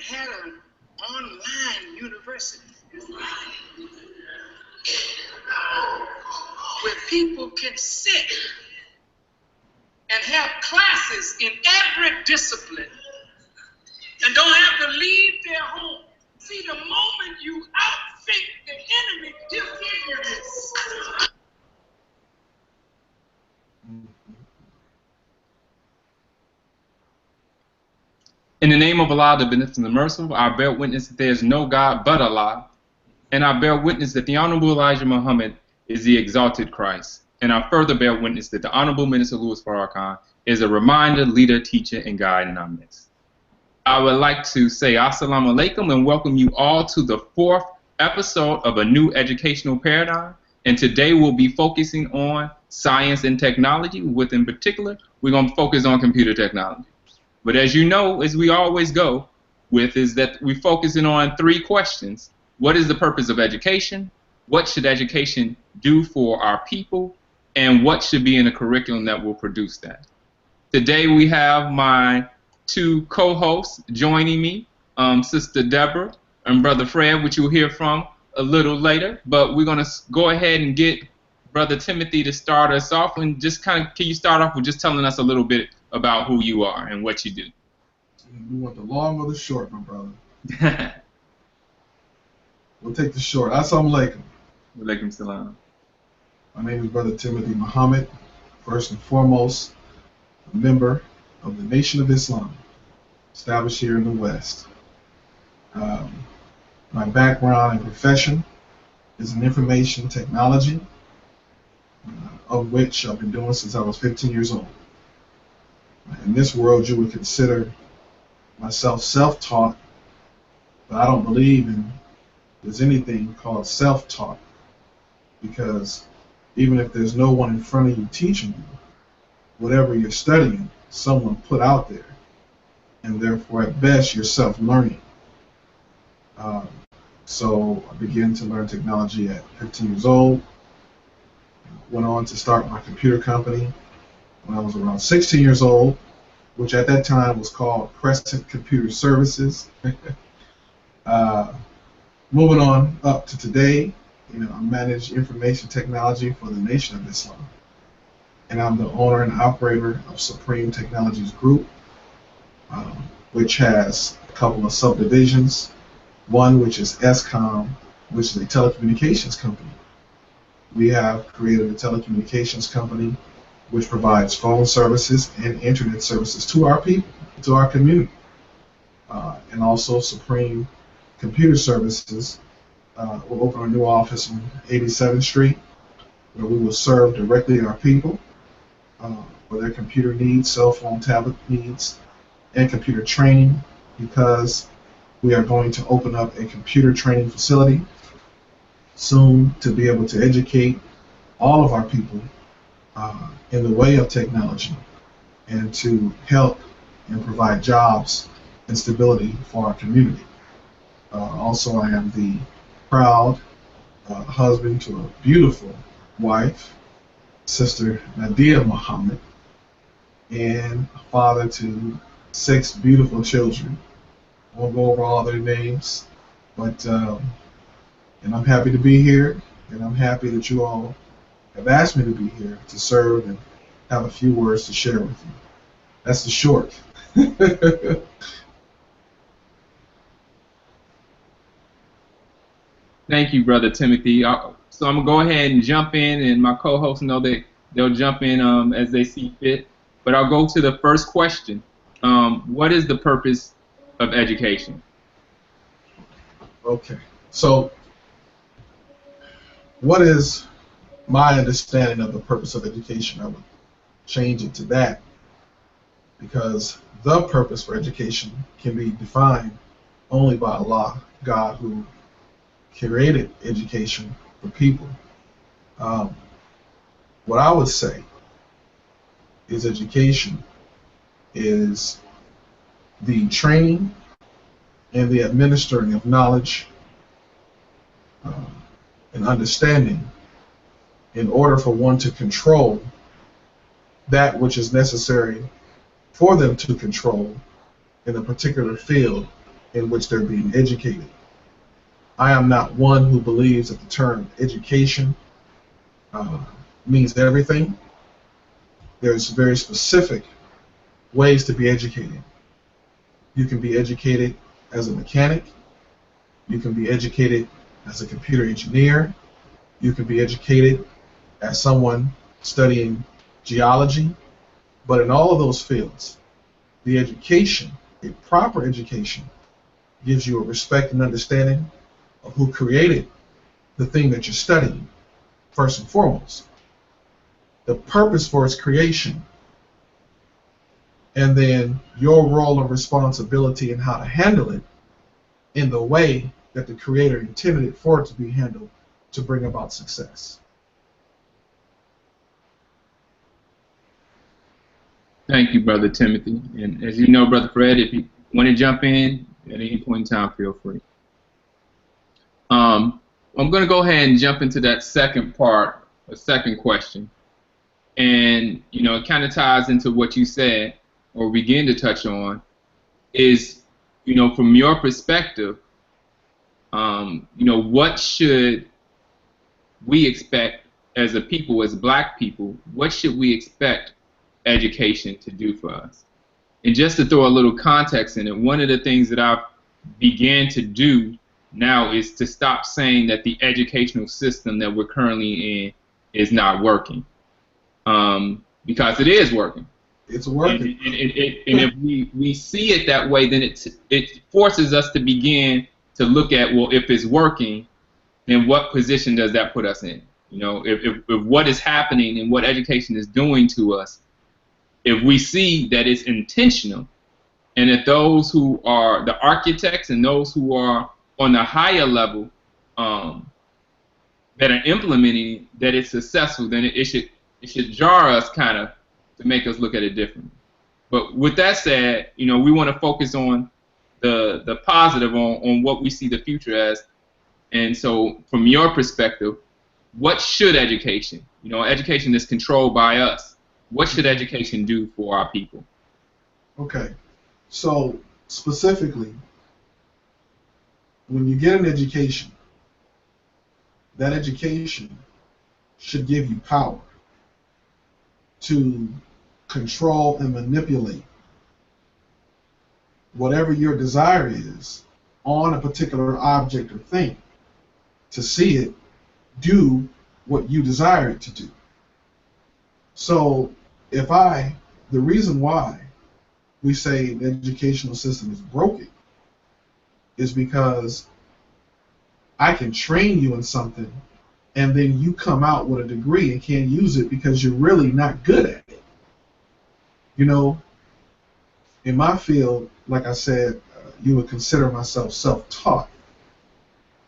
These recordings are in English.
had an online university where people can sit and have classes in every discipline and don't have to leave their home. See, the moment you outthink the enemy, he'll give you this. In the name of Allah, the Beneficent and the Merciful, I bear witness that there is no God but Allah, and I bear witness that the Honorable Elijah Muhammad is the exalted Christ, and I further bear witness that the Honorable Minister Louis Farrakhan is a reminder, leader, teacher, and guide in our midst. I would like to say Assalamu alaikum and welcome you all to the 4th episode of a new educational paradigm, and today we'll be focusing on science and technology. In particular, we're going to focus on computer technology. But as you know, as we always go with, is that we're focusing on 3 questions. What is the purpose of education? What should education do for our people? And what should be in a curriculum that will produce that? Today we have my 2 co-hosts joining me, Sister Deborah and Brother Fred, which you'll hear from a little later. But we're going to go ahead and get Brother Timothy to start us off. And just can you start off with just telling us a little bit about who you are and what you do? You want the long or the short, my brother? We'll take the short. Assalamu alaikum. Walaikum salam. My name is Brother Timothy Muhammad. First and foremost, a member of the Nation of Islam, established here in the West. My background and profession is in information technology, of which I've been doing since I was 15 years old. In this world, you would consider myself self-taught, but I don't believe there's anything called self-taught, because even if there's no one in front of you teaching you, whatever you're studying, someone put out there, and therefore at best you're self-learning. So I began to learn technology at 15 years old, went on to start my computer company when I was around 16 years old, which at that time was called Crescent Computer Services. Moving on up to today, I manage information technology for the Nation of Islam. And I'm the owner and operator of Supreme Technologies Group, which has a couple of subdivisions. One which is SCOM, which is a telecommunications company. We have created a telecommunications company which provides phone services and internet services to our people, to our community. And also Supreme Computer Services will open a new office on 87th Street, where we will serve directly our people for their computer needs, cell phone, tablet needs, and computer training, because we are going to open up a computer training facility soon to be able to educate all of our people in the way of technology and to help and provide jobs and stability for our community. Also, I am the proud husband to a beautiful wife, Sister Nadia Muhammad, and a father to 6 beautiful children. I won't go over all their names, but and I'm happy to be here, and I'm happy that you all have asked me to be here to serve and have a few words to share with you. That's the short. Thank you, Brother Timothy. So I'm going to go ahead and jump in, and my co-hosts know that they'll jump in as they see fit. But I'll go to the first question. What is the purpose of education? Okay. So what is my understanding of the purpose of education? I would change it to that, because the purpose for education can be defined only by Allah, God, who created education for people. What I would say is education is the training and the administering of knowledge and understanding in order for one to control that which is necessary for them to control in a particular field in which they're being educated. I am not one who believes that the term education means everything. There's very specific ways to be educated. You can be educated as a mechanic. You can be educated as a computer engineer. You can be educated as someone studying geology. But in all of those fields, the education, a proper education, gives you a respect and understanding of who created the thing that you're studying, first and foremost, the purpose for its creation, and then your role and responsibility in how to handle it in the way that the Creator intended it for it to be handled to bring about success. Thank you, Brother Timothy. And as you know, Brother Fred, if you want to jump in at any point in time, feel free. I'm going to go ahead and jump into that second part, a second question. And, you know, it kind of ties into what you said, or begin to touch on, is, you know, from your perspective, you know, what should we expect as a people, as black people, what should we expect education to do for us? And just to throw a little context in it, one of the things that I've began to do now is to stop saying that the educational system that we're currently in is not working, because it is working. It's working. And if we see it that way, then it forces us to begin to look at, well, if it's working, then what position does that put us in? You know, if what is happening and what education is doing to us, if we see that it's intentional, and that those who are the architects and those who are on the higher level that are implementing it, that it's successful, then it should jar us kind of to make us look at it differently. But with that said, you know, we want to focus on the positive, on what we see the future as. And so from your perspective, what should education, you know, education is controlled by us. What should education do for our people? Okay, so specifically, when you get an education, that education should give you power to control and manipulate whatever your desire is on a particular object or thing, to see it do what you desire it to do. So the reason why we say the educational system is broken is because I can train you in something and then you come out with a degree and can't use it because you're really not good at it. You know, in my field, like I said, you would consider myself self-taught.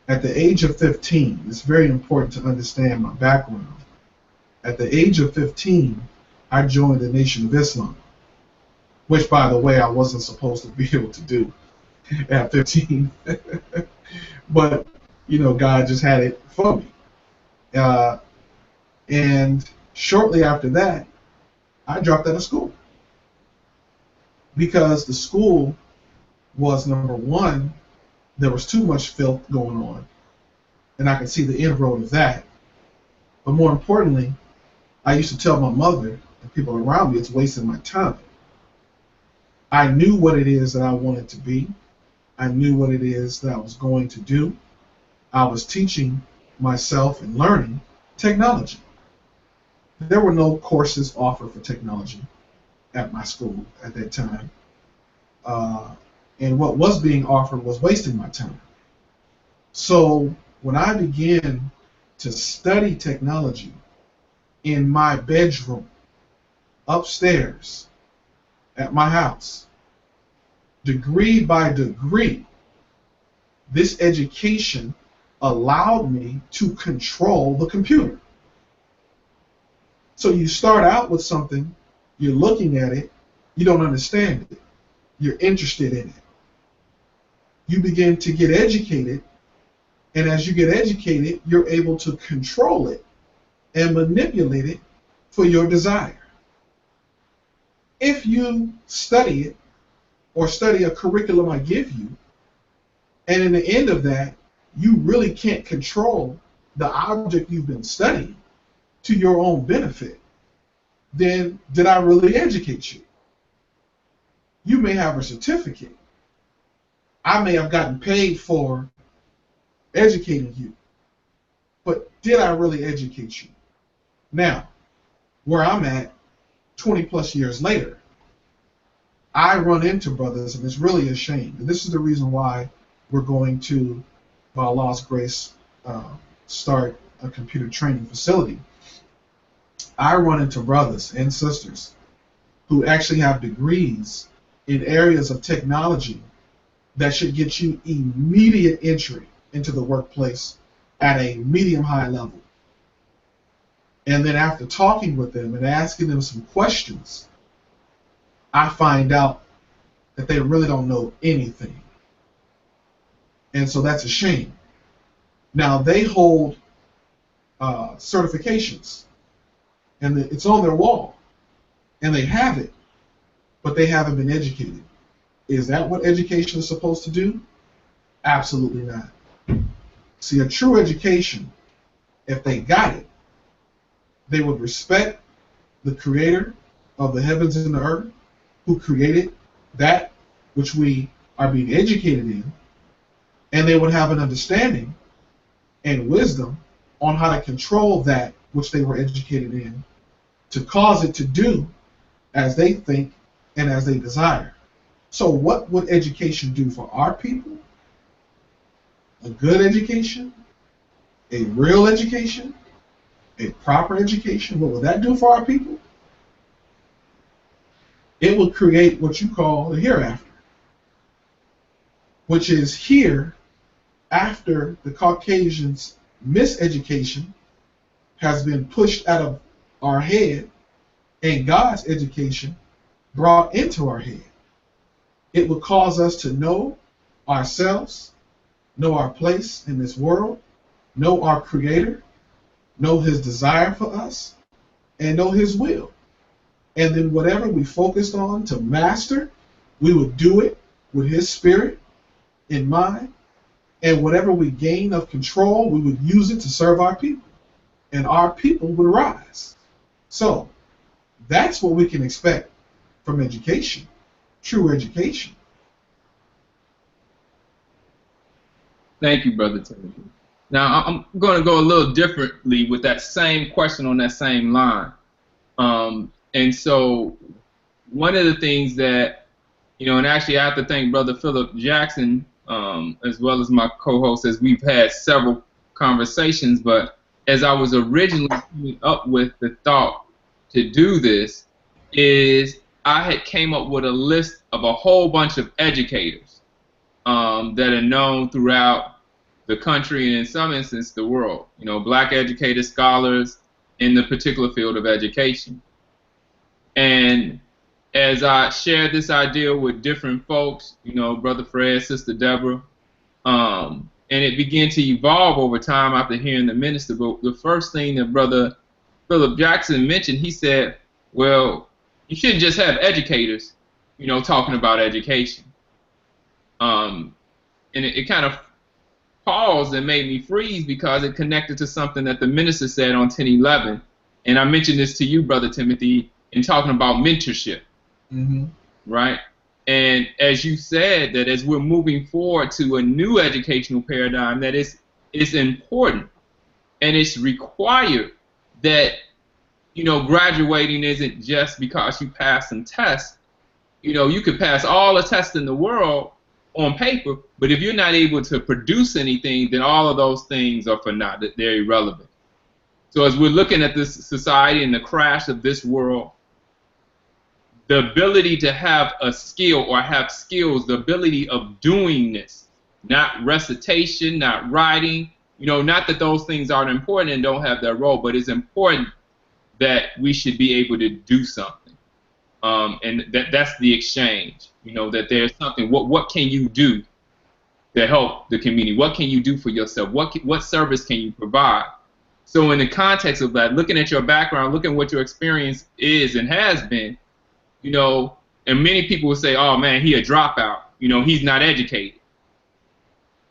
At the age of 15, it's very important to understand my background. At the age of 15, I joined the Nation of Islam, which, by the way, I wasn't supposed to be able to do at 15. But, you know, God just had it for me. And shortly after that, I dropped out of school because the school was, number one, there was too much filth going on, and I could see the inroad of that. But more importantly, I used to tell my mother and people around me it's wasting my time. I knew what it is that I wanted to be. I knew what it is that I was going to do. I was teaching myself and learning technology. There were no courses offered for technology at my school at that time. And what was being offered was wasting my time. So when I began to study technology in my bedroom, upstairs, at my house, degree by degree, this education allowed me to control the computer. So you start out with something, you're looking at it, you don't understand it, you're interested in it. You begin to get educated, and as you get educated, you're able to control it and manipulate it for your desire. If you study it, or study a curriculum I give you, And in the end of that, you really can't control the object you've been studying to your own benefit. Then did I really educate you? You may have a certificate. I may have gotten paid for educating you. But did I really educate you? Now, where I'm at 20 plus years later, I run into brothers, and it's really a shame. And this is the reason why we're going to, by Allah's grace, start a computer training facility. I run into brothers and sisters who actually have degrees in areas of technology that should get you immediate entry into the workplace at a medium-high level. And then after talking with them and asking them some questions, I find out that they really don't know anything. And so that's a shame. Now, they hold certifications, and it's on their wall, and they have it, but they haven't been educated. Is that what education is supposed to do? Absolutely not. See, a true education, if they got it, they would respect the creator of the heavens and the earth, who created that which we are being educated in, and they would have an understanding and wisdom on how to control that which they were educated in to cause it to do as they think and as they desire. So what would education do for our people? A good education, a real education, a proper education. What would that do for our people? It would create what you call the hereafter, which is here after the Caucasians' miseducation has been pushed out of our head and God's education brought into our head. It would cause us to know ourselves, know our place in this world, know our Creator, know His desire for us, and know His will. And then whatever we focused on to master, we would do it with His Spirit in mind. And whatever we gain of control, we would use it to serve our people. And our people would rise. So that's what we can expect from education, true education. Thank you, Brother Timothy. Now, I'm going to go a little differently with that same question on that same line. And so one of the things that, and actually I have to thank Brother Philip Jackson, as well as my co-host, as we've had several conversations, but as I was originally coming up with the thought to do this, is I had came up with a list of a whole bunch of educators that are known throughout the country and in some instances the world, black educators, scholars in the particular field of education. And as I shared this idea with different folks, Brother Fred, Sister Deborah, and it began to evolve over time after hearing the minister. But the first thing that Brother Philip Jackson mentioned, he said, well, you shouldn't just have educators, talking about education. And it kind of paused and made me freeze because it connected to something that the minister said on 10/11. And I mentioned this to you, Brother Timothy, in talking about mentorship. Mm-hmm. Right? And as you said, that as we're moving forward to a new educational paradigm, that it's important and it's required that, graduating isn't just because you pass some tests. You could pass all the tests in the world on paper, but if you're not able to produce anything, then all of those things are for naught. They're irrelevant. So as we're looking at this society and the crash of this world, the ability to have a skill or have skills, the ability of doing this, not recitation, not writing, not that those things aren't important and don't have their role, but it's important that we should be able to do something. And that's the exchange, that there's something. What can you do to help the community? What can you do for yourself? What service can you provide? So in the context of that, looking at your background, looking at what your experience is and has been, and many people will say, oh man, he a dropout, he's not educated.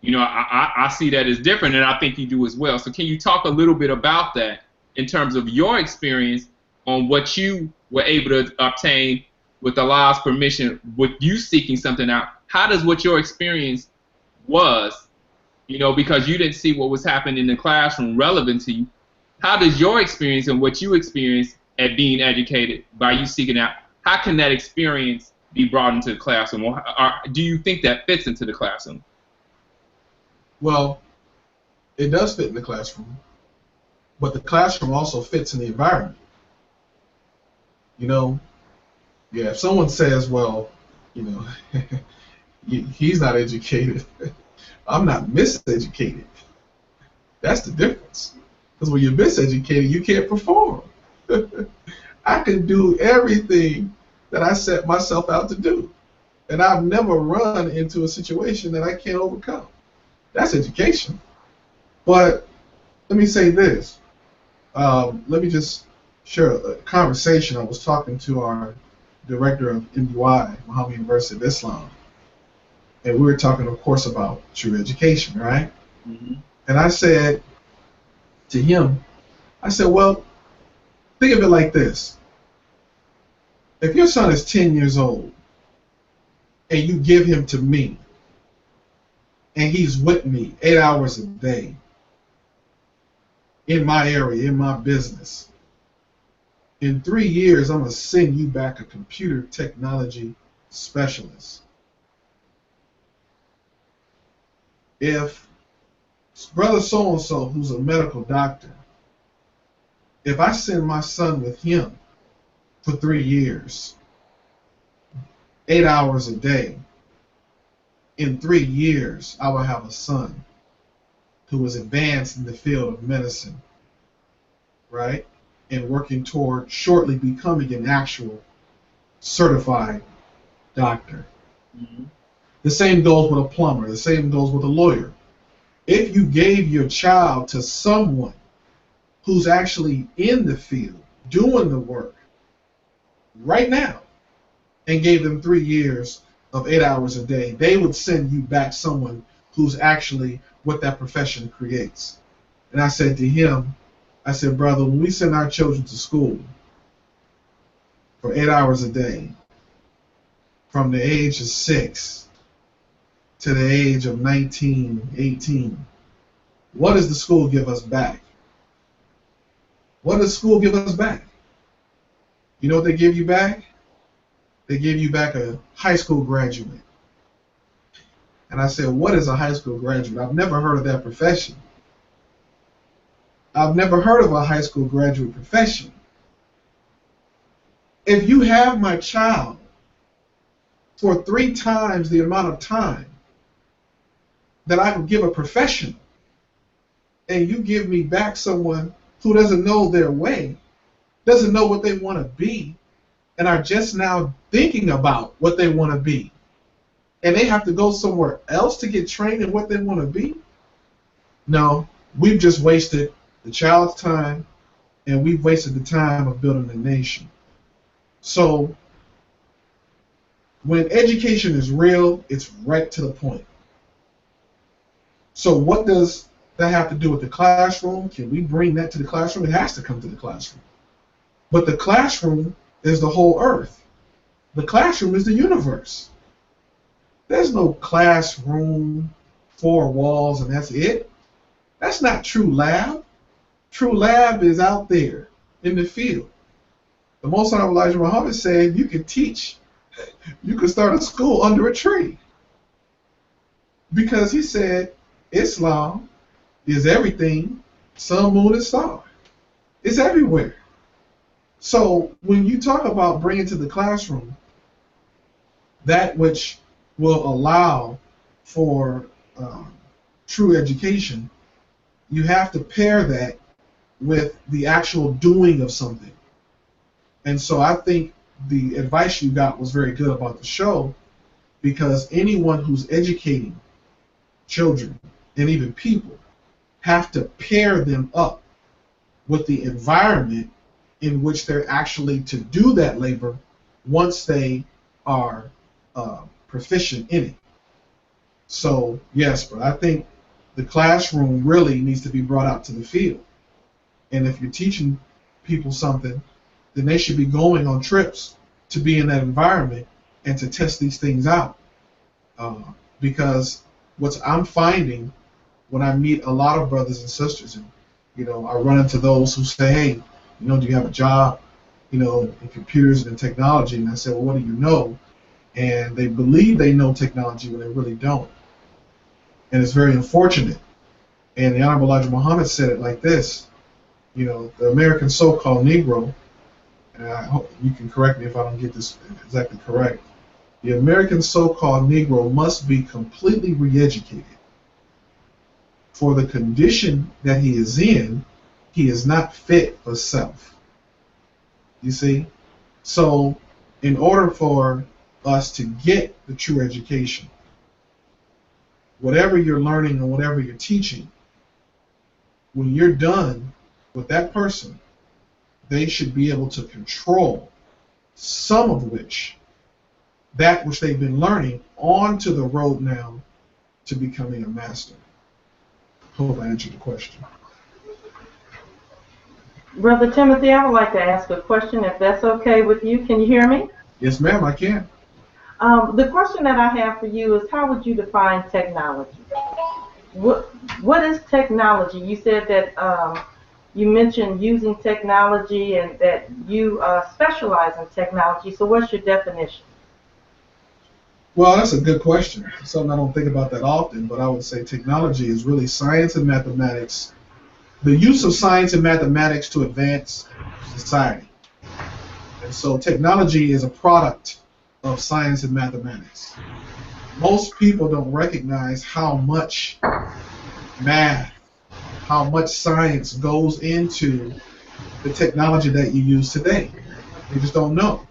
I see that as different, and I think you do as well. So can you talk a little bit about that in terms of your experience on what you were able to obtain with Allah's permission, with you seeking something out? How does what your experience was, because you didn't see what was happening in the classroom relevant to you, how does your experience and what you experienced at being educated by you seeking out, how can that experience be brought into the classroom? Or do you think that fits into the classroom? Well, it does fit in the classroom, but the classroom also fits in the environment. If someone says, well, he's not educated, I'm not miseducated. That's the difference. Because when you're miseducated, you can't perform. I can do everything that I set myself out to do. And I've never run into a situation that I can't overcome. That's education. But let me say this. Let me just share a conversation. I was talking to our director of MUI, Muhammad University of Islam. And we were talking, of course, about true education, right? Mm-hmm. And I said to him, well, think of it like this. If your son is 10 years old and you give him to me, and he's with me 8 hours a day in my area, in my business, in 3 years, I'm going to send you back a computer technology specialist. If brother so-and-so, who's a medical doctor, if I send my son with him for 3 years, 8 hours a day, in 3 years, I will have a son who is advanced in the field of medicine, right? And working toward shortly becoming an actual certified doctor. Mm-hmm. The same goes with a plumber. The same goes with a lawyer. If you gave your child to someone who's actually in the field, doing the work right now, and gave them 3 years of 8 hours a day, they would send you back someone who's actually what that profession creates. And I said to him, brother, when we send our children to school for 8 hours a day, from the age of 6 to the age of 19, 18, what does the school give us back? What does school give us back? You know what they give you back? They give you back a high school graduate. And I said, what is a high school graduate? I've never heard of that profession. I've never heard of a high school graduate profession. If you have my child for 3 times the amount of time that I can give a professional, and you give me back someone who doesn't know their way, doesn't know what they want to be, and are just now thinking about what they want to be, and they have to go somewhere else to get trained in what they want to be? No, we've just wasted the child's time, and we've wasted the time of building a nation. So when education is real, it's right to the point. So what does that have to do with the classroom? Can we bring that to the classroom? It has to come to the classroom. But the classroom is the whole earth. The classroom is the universe. There's no classroom, 4 walls, and that's it. That's not true lab. True lab is out there in the field. The Most Honorable Elijah Muhammad said you can teach, you can start a school under a tree. Because he said Islam is everything, sun, moon, and star. It's everywhere. So when you talk about bringing to the classroom that which will allow for true education, you have to pair that with the actual doing of something. And so I think the advice you got was very good about the show, because anyone who's educating children and even people have to pair them up with the environment in which they're actually to do that labor once they are proficient in it. So yes, but I think the classroom really needs to be brought out to the field. And if you're teaching people something, then they should be going on trips to be in that environment and to test these things out. Because what I'm finding when I meet a lot of brothers and sisters, and I run into those who say, "Hey, do you have a job, in computers and in technology?" And I say, "Well, what do you know?" And they believe they know technology when they really don't, and it's very unfortunate. And the Honorable Elijah Muhammad said it like this: the American so-called Negro, and I hope you can correct me if I don't get this exactly correct. The American so-called Negro must be completely re-educated. For the condition that he is in, he is not fit for self. You see? So, in order for us to get the true education, whatever you're learning and whatever you're teaching, when you're done with that person, they should be able to control some of that which they've been learning onto the road now to becoming a master. Hope I answered the question. Brother Timothy, I would like to ask a question, if that's okay with you. Can you hear me? Yes, ma'am, I can. The question that I have for you is, how would you define technology? What is technology? You said that you mentioned using technology and that you specialize in technology. So what's your definition? Well, that's a good question. It's something I don't think about that often, but I would say technology is really science and mathematics, the use of science and mathematics to advance society. And so technology is a product of science and mathematics. Most people don't recognize how much math, how much science goes into the technology that you use today. They just don't know.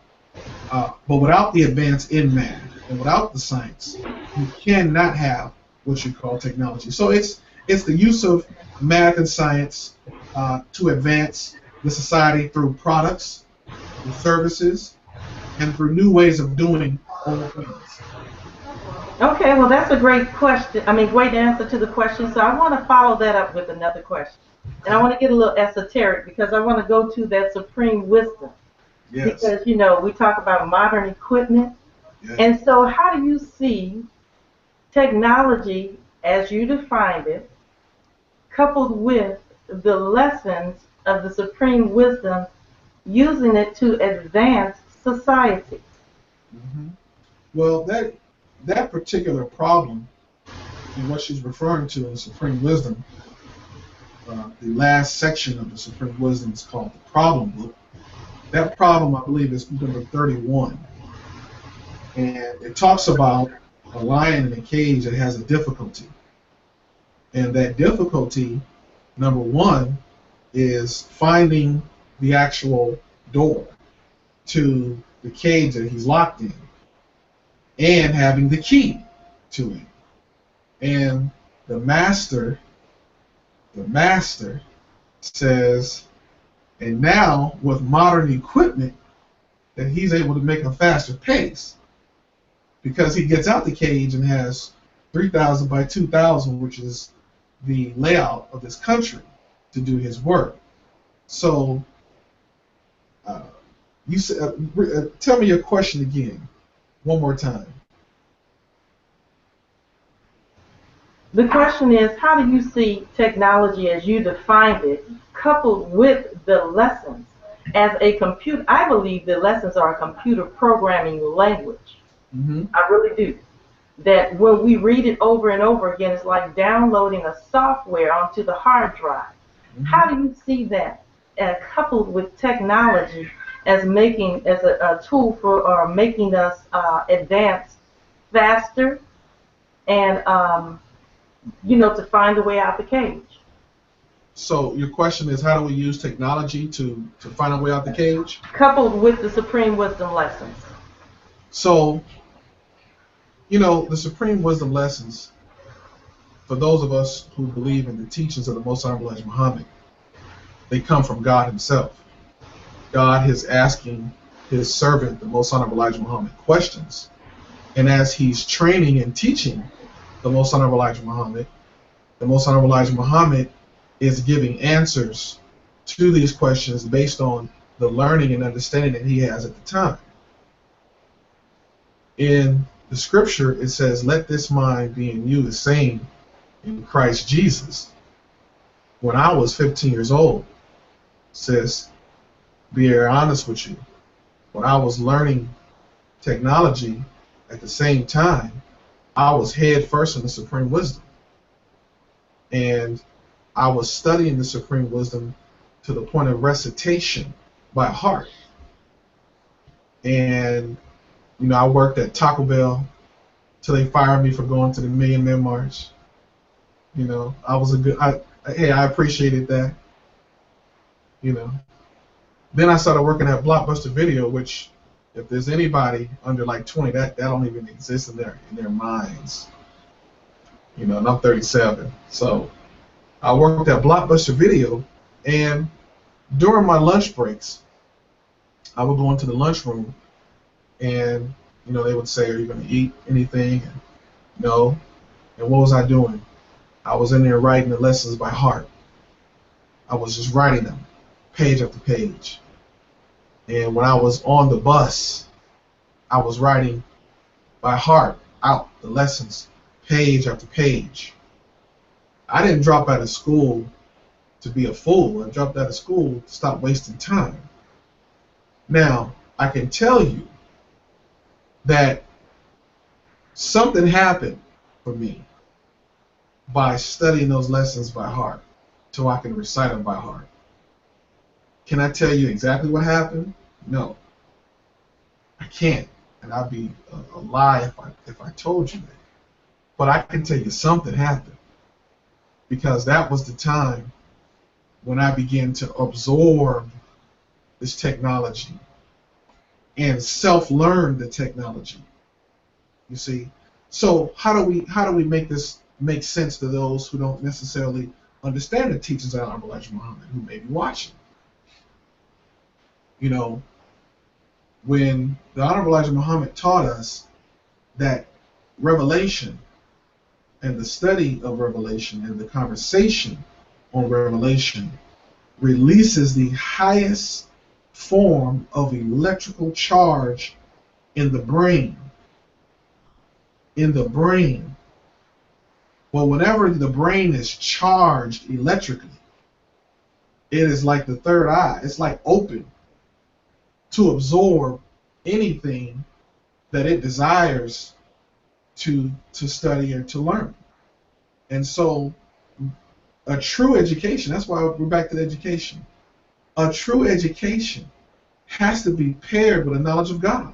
But without the advance in math and without the science, you cannot have what you call technology. So it's the use of math and science to advance the society through products, through services, and through new ways of doing old things. Okay, well, that's a great question. Great answer to the question. So I want to follow that up with another question. And I want to get a little esoteric because I want to go to that supreme wisdom. Yes. Because, we talk about modern equipment. Yes. And so how do you see technology, as you defined it, coupled with the lessons of the supreme wisdom, using it to advance society? Mm-hmm. Well, that particular problem, and what she's referring to in Supreme Wisdom, the last section of the Supreme Wisdom is called the Problem Book. That problem, I believe, is number 31. And it talks about a lion in a cage that has a difficulty. And that difficulty, number one, is finding the actual door to the cage that he's locked in and having the key to it. And the master says, and now with modern equipment, that he's able to make a faster pace because he gets out the cage and has 3,000 by 2,000, which is the layout of this country, to do his work. So, you tell me your question again, one more time. The question is, how do you see technology as you defined it, coupled with the lessons as a computer? I believe the lessons are a computer programming language. Mm-hmm. I really do. That when we read it over and over again, it's like downloading a software onto the hard drive. Mm-hmm. How do you see that coupled with technology as a tool for making us advance faster and to find a way out the cage? So your question is, how do we use technology to find a way out the cage? Coupled with the supreme wisdom lessons. So, the supreme wisdom lessons, for those of us who believe in the teachings of the Most Honorable Elijah Muhammad, they come from God himself. God is asking his servant, the Most Honorable Elijah Muhammad, questions. And as he's training and teaching the Most Honorable Elijah Muhammad. The Most Honorable Elijah Muhammad is giving answers to these questions based on the learning and understanding that he has at the time. In the scripture, it says, "Let this mind be in you, the same in Christ Jesus." When I was 15 years old, sis, be very honest with you, when I was learning technology at the same time, I was head first in the Supreme Wisdom. And I was studying the Supreme Wisdom to the point of recitation by heart. And, you know, I worked at Taco Bell till they fired me for going to the Million Man March. You know, I was a good, I appreciated that. You know. Then I started working at Blockbuster Video, which, if there's anybody under like 20, that don't even exist in their minds. You know, and I'm 37. So I worked at Blockbuster Video, and during my lunch breaks, I would go into the lunchroom, and you know, they would say, "Are you going to eat anything?" And, no. And what was I doing? I was in there writing the lessons by heart. I was just writing them, page after page. And when I was on the bus, I was writing by heart out the lessons, page after page. I didn't drop out of school to be a fool. I dropped out of school to stop wasting time. Now, I can tell you that something happened for me by studying those lessons by heart so I can recite them by heart. Can I tell you exactly what happened? No. I can't. And I'd be a lie if I told you that. But I can tell you something happened. Because that was the time when I began to absorb this technology and self-learn the technology. You see? So how do we make this make sense to those who don't necessarily understand the teachings of Honorable Elijah Muhammad, who may be watching? You know, when the Honorable Elijah Muhammad taught us that revelation and the study of revelation and the conversation on revelation releases the highest form of electrical charge in the brain. In the brain. Well, whenever the brain is charged electrically, it is like the third eye. It's like open to absorb anything that it desires to study or to learn. And so a true education, that's why we're back to the education. A true education has to be paired with a knowledge of God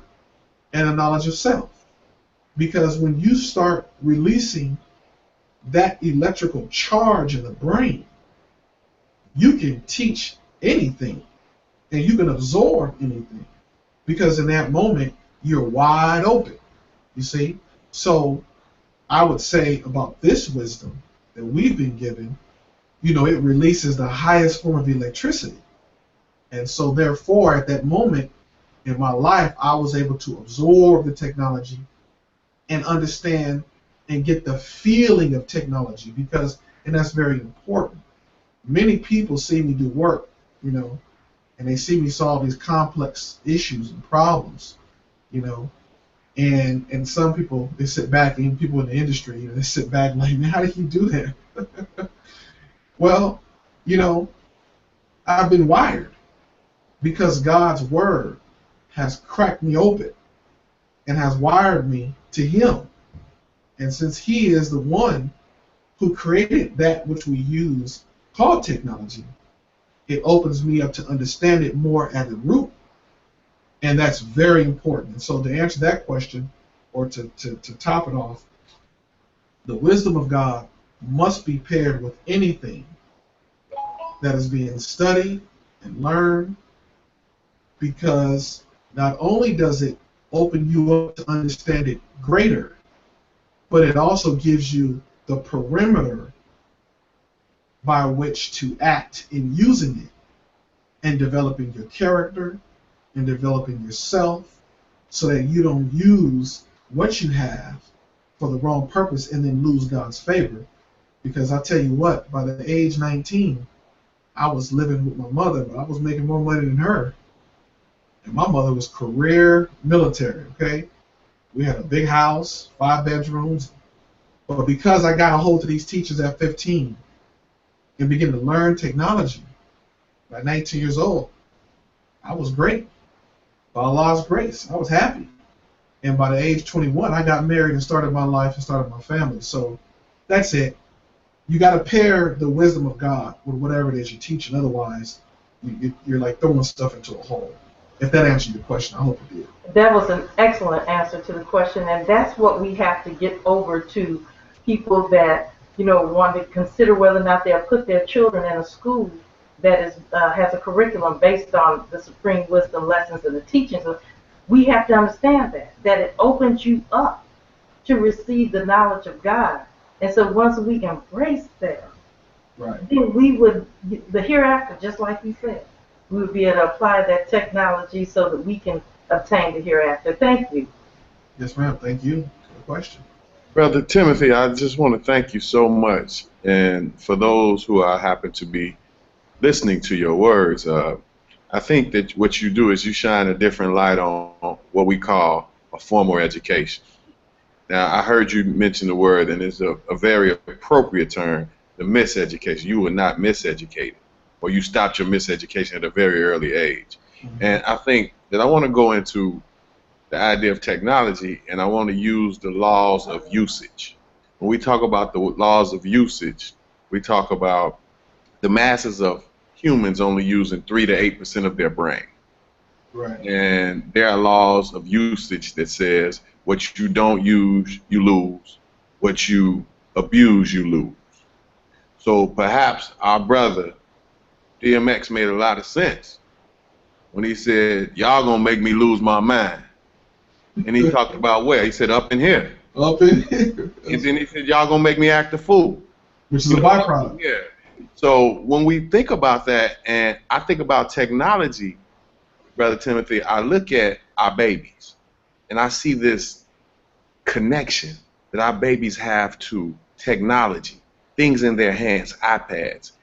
and a knowledge of self. Because when you start releasing that electrical charge in the brain, you can teach anything and you can absorb anything. Because in that moment, you're wide open. You see? So I would say about this wisdom that we've been given, you know, it releases the highest form of electricity. And so therefore, at that moment in my life, I was able to absorb the technology and understand and get the feeling of technology, because, and that's very important. Many people see me do work, you know, and they see me solve these complex issues and problems, you know, and some people, they sit back, and people in the industry, you know, they sit back like, man, how do you do that? Well, you know, I've been wired because God's word has cracked me open and has wired me to Him. And since He is the one who created that which we use called technology, it opens me up to understand it more at the root. And that's very important. And so to answer that question, or to top it off, the wisdom of God must be paired with anything that is being studied and learned, because not only does it open you up to understand it greater, but it also gives you the perimeter by which to act in using it and developing your character and developing yourself, so that you don't use what you have for the wrong purpose and then lose God's favor. Because I tell you what, by the age 19, I was living with my mother, but I was making more money than her. And my mother was career military, okay? We had a big house, 5 bedrooms. But because I got a hold of these teachers at 15 and began to learn technology, by 19 years old, I was great. By Allah's grace, I was happy. And by the age 21, I got married and started my life and started my family. So that's it. You got to pair the wisdom of God with whatever it is you're teaching. Otherwise, you're like throwing stuff into a hole. If that answered your question, I hope it did. That was an excellent answer to the question, and that's what we have to get over to people that, you know, want to consider whether or not they'll put their children in a school that is has a curriculum based on the supreme wisdom lessons and the teachings. We have to understand that it opens you up to receive the knowledge of God. And so once we embrace that, right, then we would, the hereafter, just like you said, we would be able to apply that technology so that we can obtain the hereafter. Thank you. Yes, ma'am. Thank you for the question. Brother Timothy, I just want to thank you so much. And for those who happen to be listening to your words, I think that what you do is you shine a different light on what we call a formal education. Now, I heard you mention the word, and it's a very appropriate term, the miseducation. You were not miseducated, or you stopped your miseducation at a very early age. Mm-hmm. And I think that I want to go into the idea of technology, and I want to use the laws of usage. When we talk about the laws of usage, we talk about the masses of humans only using 3 to 8% of their brain. Right. And there are laws of usage that says what you don't use, you lose. What you abuse, you lose. So perhaps our brother DMX made a lot of sense when he said, y'all gonna make me lose my mind. And he talked about where? He said up in here. Up in here. And then he said, y'all gonna make me act a fool. Which is a byproduct. Yeah. So when we think about that, and I think about technology, Brother Timothy, I look at our babies, and I see this connection that our babies have to technology, things in their hands, iPads,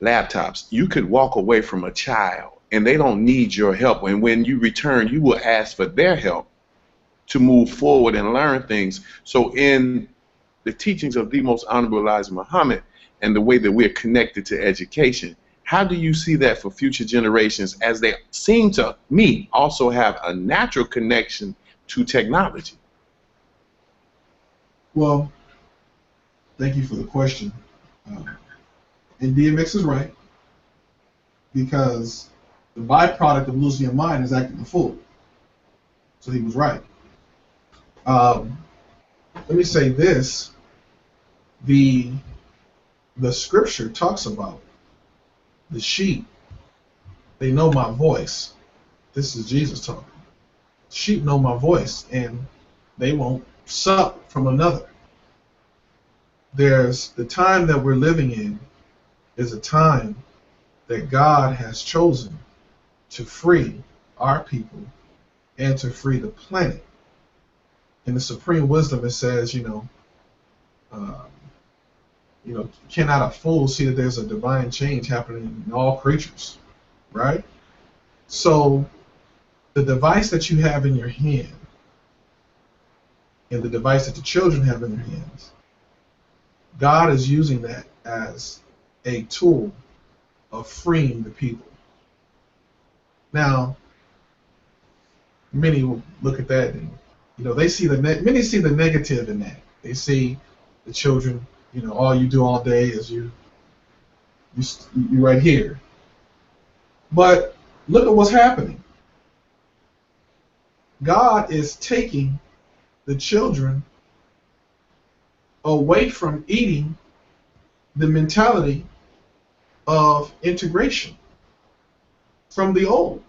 laptops. You could walk away from a child, and they don't need your help. And when you return, you will ask for their help to move forward and learn things. So in the teachings of the Most Honorable Elijah Muhammad and the way that we're connected to education, how do you see that for future generations, as they seem to me also have a natural connection to technology? Well, thank you for the question. And DMX is right, because the byproduct of losing your mind is acting a fool. So he was right. Let me say this. The scripture talks about the sheep. They know my voice. This is Jesus talking. Sheep know my voice, and they won't suck from another. There's the time that we're living in is a time that God has chosen to free our people and to free the planet. In the supreme wisdom, it says, cannot a fool see that there's a divine change happening in all creatures, right? So the device that you have in your hand and the device that the children have in their hands, God is using that as a tool of freeing the people. Now, many will look at that and, they see many see the negative in that. They see the children, all you do all day is you right here. But look at what's happening. God is taking the children away from eating the mentality of integration from the old.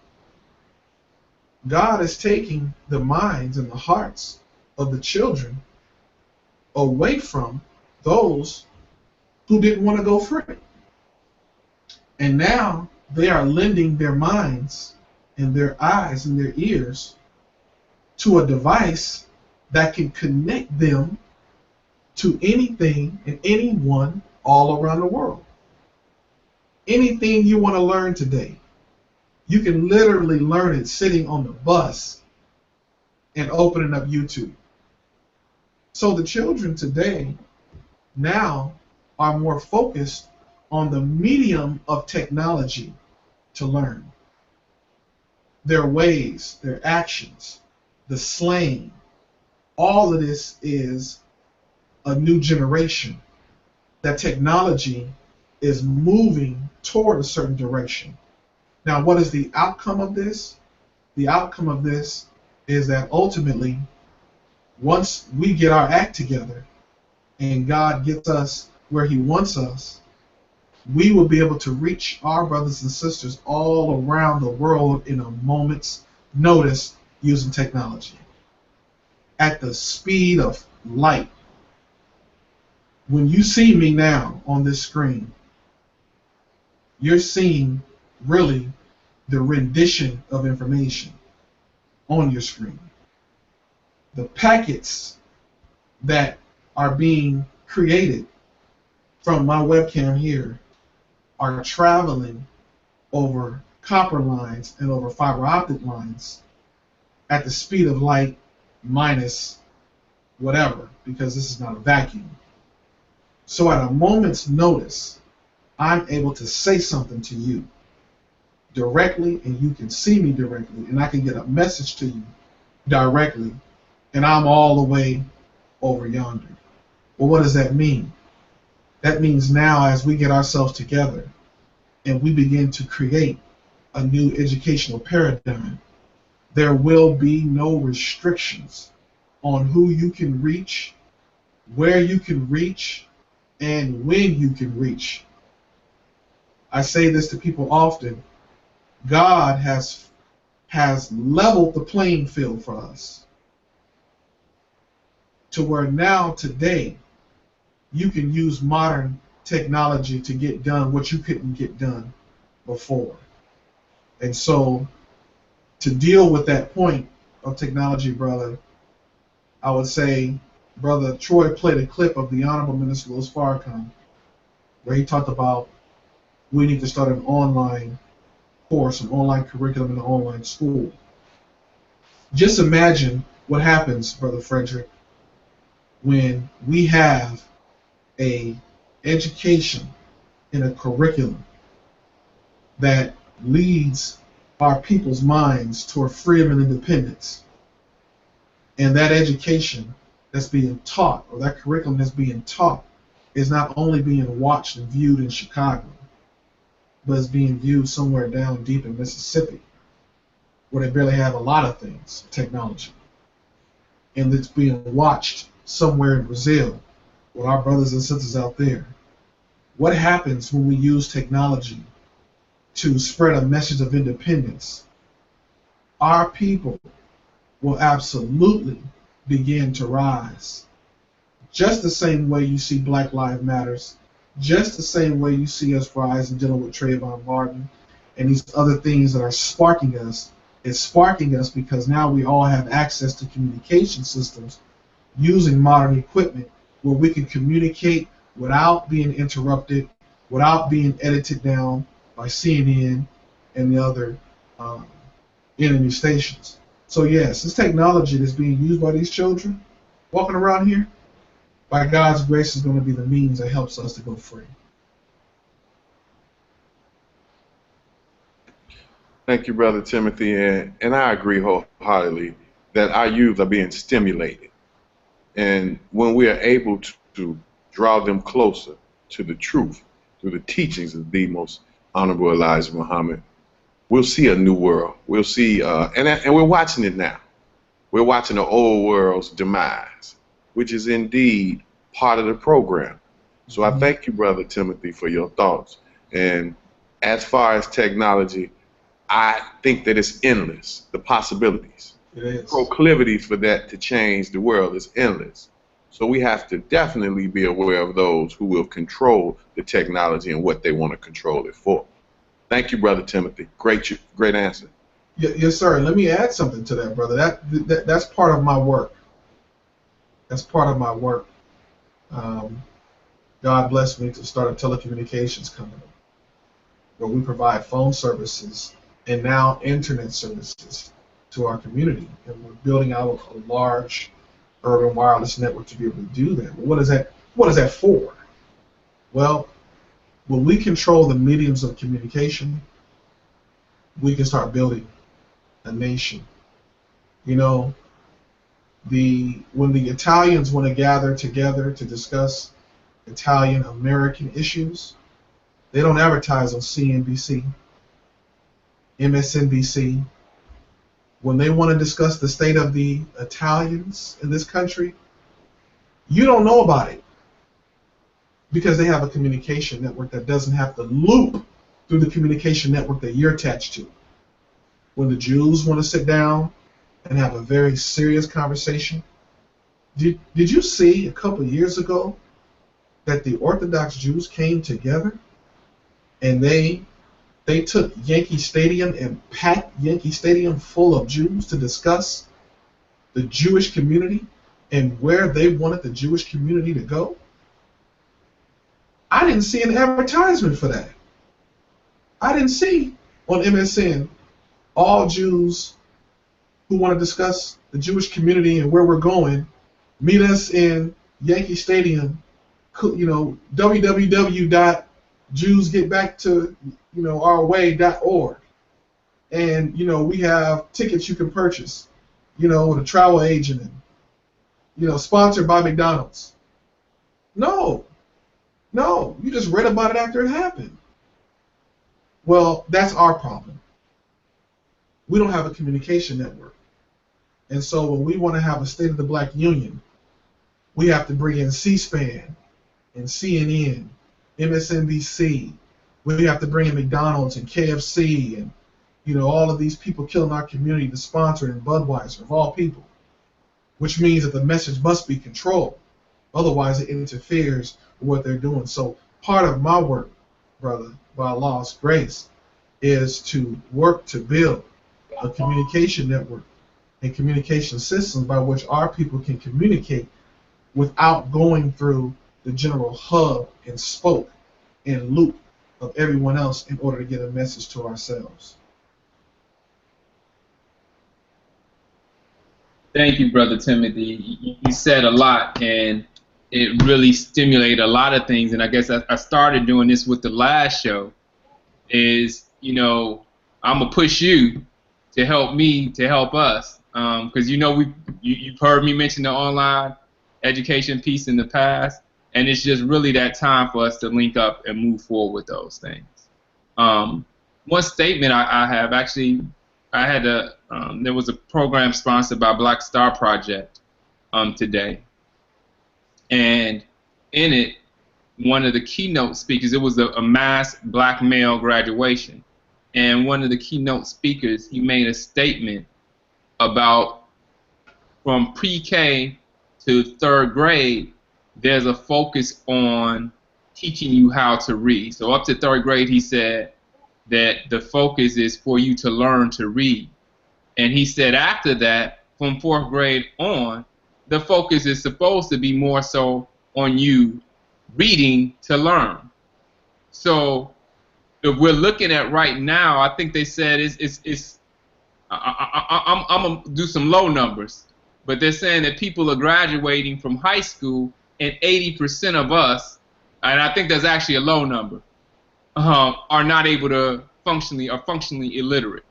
God is taking the minds and the hearts of the children away from those who didn't want to go free. And now they are lending their minds and their eyes and their ears to a device that can connect them to anything and anyone all around the world. Anything you want to learn today, you can literally learn it sitting on the bus and opening up YouTube. So the children today now are more focused on the medium of technology to learn. Their ways, their actions, the slang, all of this is a new generation. That technology is moving toward a certain direction. Now, what is the outcome of this? The outcome of this is that ultimately, once we get our act together and God gets us where He wants us, we will be able to reach our brothers and sisters all around the world in a moment's notice using technology. At the speed of light. When you see me now on this screen, you're seeing really the rendition of information on your screen. The packets that are being created from my webcam here are traveling over copper lines and over fiber optic lines at the speed of light minus whatever, because this is not a vacuum. So at a moment's notice, I'm able to say something to you directly, and you can see me directly, and I can get a message to you directly, and I'm all the way over yonder. Well, what does that mean? That means now, as we get ourselves together and we begin to create a new educational paradigm, there will be no restrictions on who you can reach, where you can reach, and when you can reach. I say this to people often. God has leveled the playing field for us to where now, today, you can use modern technology to get done what you couldn't get done before. And so, to deal with that point of technology, brother, I would say, Brother Troy played a clip of the Honorable Minister Louis Farrakhan, where he talked about we need to start an online course, an online curriculum in an online school. Just imagine what happens, Brother Frederick, when we have a education in a curriculum that leads our people's minds toward freedom and independence. And that education that's being taught, or that curriculum that's being taught, is not only being watched and viewed in Chicago, but is being viewed somewhere down deep in Mississippi, where they barely have a lot of things, technology. And it's being watched somewhere in Brazil, with our brothers and sisters out there. What happens when we use technology to spread a message of independence? Our people will absolutely begin to rise. Just the same way you see Black Lives Matters, just the same way you see us rise and dealing with Trayvon Martin and these other things that are sparking us. It's sparking us because now we all have access to communication systems using modern equipment where we can communicate without being interrupted, without being edited down by CNN and the other enemy stations. So yes, this technology that's being used by these children walking around here, by God's grace, is going to be the means that helps us to go free. Thank you, Brother Timothy, and I agree wholeheartedly that our youth are being stimulated. And when we are able to draw them closer to the truth, through the teachings of the most Honorable Elijah Muhammad, we'll see a new world. We'll see, and we're watching it now. We're watching the old world's demise, which is indeed part of the program. So I thank you, Brother Timothy, for your thoughts. And as far as technology, I think that it's endless, the possibilities. It is. Proclivities for that to change the world is endless. So we have to definitely be aware of those who will control the technology and what they want to control it for. Thank you, Brother Timothy. Great answer. Yes, sir. And let me add something to that, brother. That's part of my work. as part of my work, God blessed me to start a telecommunications company where we provide phone services and now internet services to our community. And we're building out a large urban wireless network to be able to do that. But what is that for? Well, when we control the mediums of communication, we can start building a nation. You know, when the Italians want to gather together to discuss Italian American issues, they don't advertise on CNBC, MSNBC. When they want to discuss the state of the Italians in this country, you don't know about it because they have a communication network that doesn't have to loop through the communication network that you're attached to. When the Jews want to sit down and have a very serious conversation, did you see a couple of years ago that the Orthodox Jews came together and they took Yankee Stadium and packed Yankee Stadium full of Jews to discuss the Jewish community and where they wanted the Jewish community to go? I didn't see an advertisement for that. I didn't see on MSN all Jews who want to discuss the Jewish community and where we're going, meet us in Yankee Stadium, www.jewsgetbacktoourway.org. And, we have tickets you can purchase, with a travel agent and, sponsored by McDonald's. No, you just read about it after it happened. Well, that's our problem. We don't have a communication network. And so when we want to have a State of the Black Union, we have to bring in C-SPAN and CNN, MSNBC. We have to bring in McDonald's and KFC and, all of these people killing our community to sponsor it, and Budweiser, of all people, which means that the message must be controlled. Otherwise, it interferes with what they're doing. So part of my work, brother, by Allah's grace, is to work to build a communication network and communication systems by which our people can communicate without going through the general hub and spoke and loop of everyone else in order to get a message to ourselves. Thank you, Brother Timothy. You said a lot, and it really stimulated a lot of things. And I guess I started doing this with the last show. Is I'm gonna push you to help me to help us, because you've heard me mention the online education piece in the past, and it's just really that time for us to link up and move forward with those things. One statement I have actually. There was a program sponsored by Black Star Project today, and in it, one of the keynote speakers, it was a mass black male graduation, and one of the keynote speakers, he made a statement about from pre-K to third grade, there's a focus on teaching you how to read. So up to third grade, he said that the focus is for you to learn to read. And he said after that, from fourth grade on, the focus is supposed to be more so on you reading to learn. So if we're looking at right now, I think they said I'm going to do some low numbers, but they're saying that people are graduating from high school and 80% of us, and I think that's actually a low number, are not able to functionally illiterate.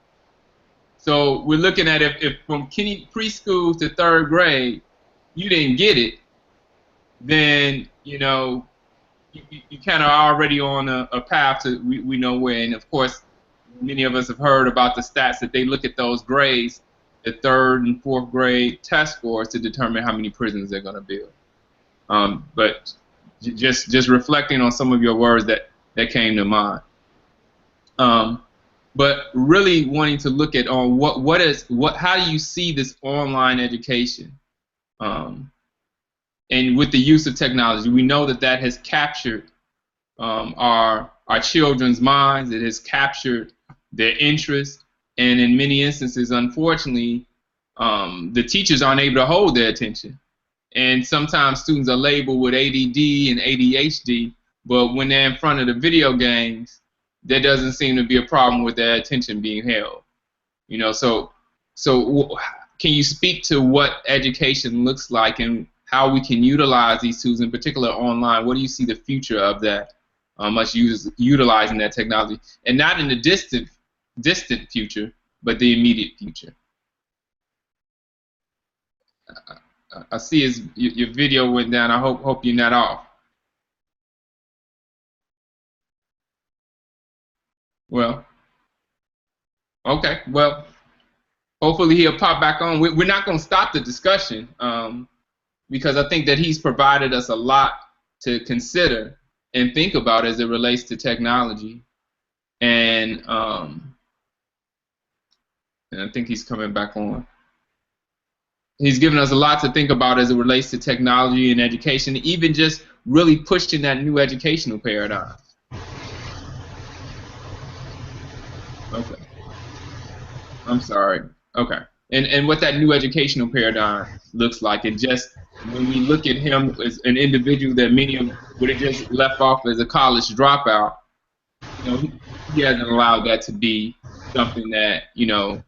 So we're looking at if from preschool to third grade you didn't get it, then you kind of already on a path to we know where. And of course, many of us have heard about the stats that they look at those grades, the third and fourth grade test scores, to determine how many prisons they're going to build. But just reflecting on some of your words that came to mind. But really wanting to look at how do you see this online education, and with the use of technology. We know that has captured our children's minds. It has captured their interest, and in many instances, unfortunately, the teachers aren't able to hold their attention. and sometimes students are labeled with ADD and ADHD, but when they're in front of the video games, there doesn't seem to be a problem with their attention being held. You know, so can you speak to what education looks like and how we can utilize these tools, in particular online? What do you see the future of that, us utilizing that technology, and not in the distant future, but the immediate future? I see your video went down. I hope you're not off. Well, okay. Well, hopefully he'll pop back on. We're not going to stop the discussion because I think that he's provided us a lot to consider and think about as it relates to technology. And I think he's coming back on. He's given us a lot to think about as it relates to technology and education, even just really pushing that new educational paradigm. Okay. I'm sorry. Okay. And what that new educational paradigm looks like, and just when we look at him as an individual that many of would have just left off as a college dropout, you know, he hasn't allowed that to be something that, you know,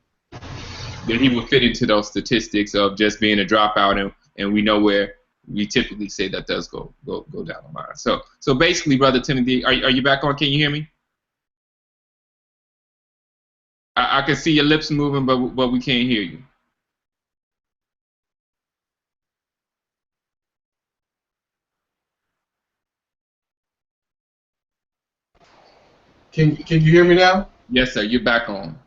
that he would fit into those statistics of just being a dropout, and we know where we typically say that does go down the line. So basically, Brother Timothy, are you back on? Can you hear me? I can see your lips moving, but we can't hear you. Can you hear me now? Yes, sir. You're back on.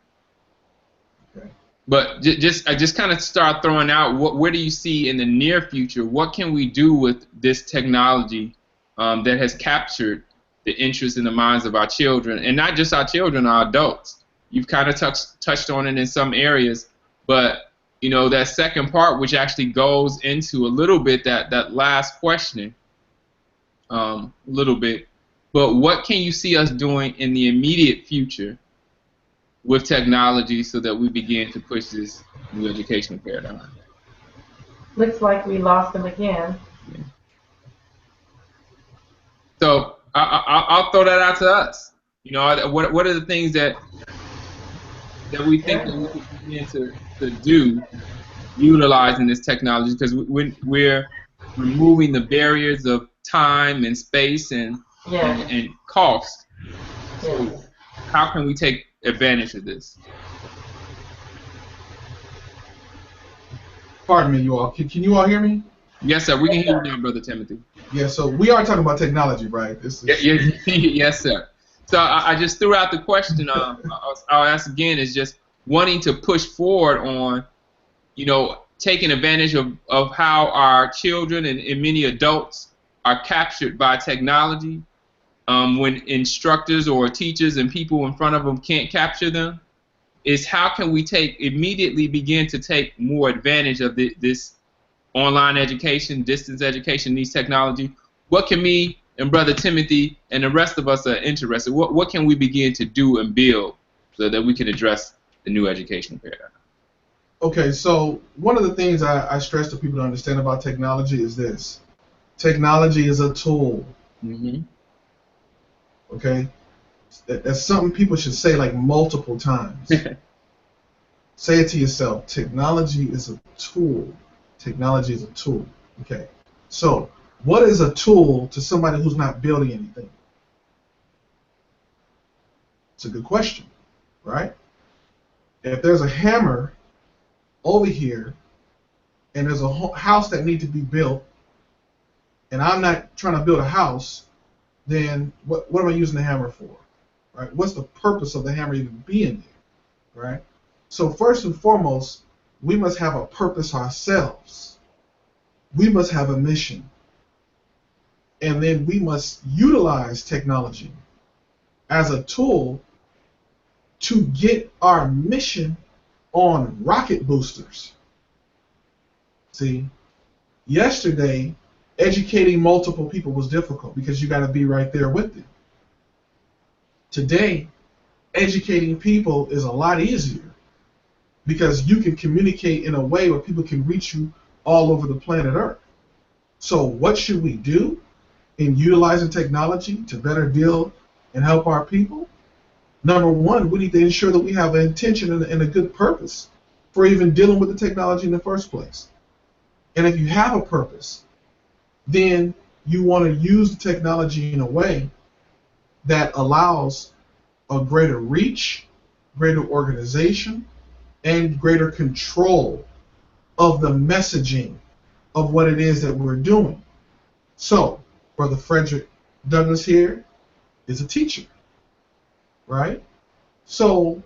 Okay. But I just kind of start throwing out where do you see in the near future? What can we do with this technology that has captured the interest in the minds of our children, and not just our children, our adults? You've kind of touched on it in some areas, but you know that second part, which actually goes into a little bit that last question, a little bit. But what can you see us doing in the immediate future with technology so that we begin to push this new educational paradigm? Looks like we lost him again. Yeah. So I'll throw that out to us. You know, what are the things that we think that we can begin to do utilizing this technology, because we're removing the barriers of time and space and cost. So how can we take advantage of this? Pardon me, you all. Can you all hear me? Yes, sir. We can hear you now, Brother Timothy. Yeah, so we are talking about technology, right? This is... Yes, sir. So I just threw out the question. I'll ask again. Is just wanting to push forward on, you know, taking advantage of how our children and many adults are captured by technology when instructors or teachers and people in front of them can't capture them. Is how can we immediately begin to take more advantage of this online education, distance education, these technology? What can me and Brother Timothy and the rest of us are interested? What can we begin to do and build so that we can address the new educational paradigm? Okay, so one of the things I stress to people to understand about technology is this. Technology is a tool. Mm-hmm. Okay? That's something people should say like multiple times. Say it to yourself. Technology is a tool. Technology is a tool. Okay. So, what is a tool to somebody who's not building anything? It's a good question, right? If there's a hammer over here and there's a house that needs to be built, and I'm not trying to build a house, then what am I using the hammer for? Right? What's the purpose of the hammer even being there? Right? So first and foremost, we must have a purpose ourselves. We must have a mission. And then we must utilize technology as a tool to get our mission on rocket boosters. See, yesterday, educating multiple people was difficult because you got to be right there with them. Today, educating people is a lot easier because you can communicate in a way where people can reach you all over the planet Earth. So what should we do in utilizing technology to better deal and help our people? Number one, we need to ensure that we have an intention and a good purpose for even dealing with the technology in the first place. And if you have a purpose, then you want to use the technology in a way that allows a greater reach, greater organization, and greater control of the messaging of what it is that we're doing. So, Brother Frederick Douglass here is a teacher, right? So,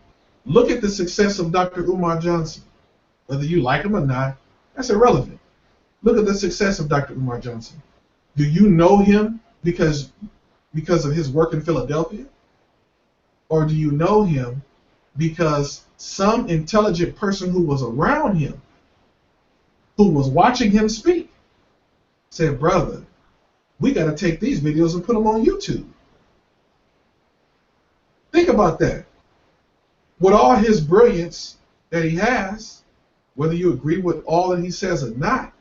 look at the success of Dr. Umar Johnson. Whether you like him or not, that's irrelevant. Look at the success of Dr. Umar Johnson. Do you know him because of his work in Philadelphia? Or do you know him because some intelligent person who was around him, who was watching him speak, said, brother, we got to take these videos and put them on YouTube. Think about that. With all his brilliance that he has, whether you agree with all that he says or not,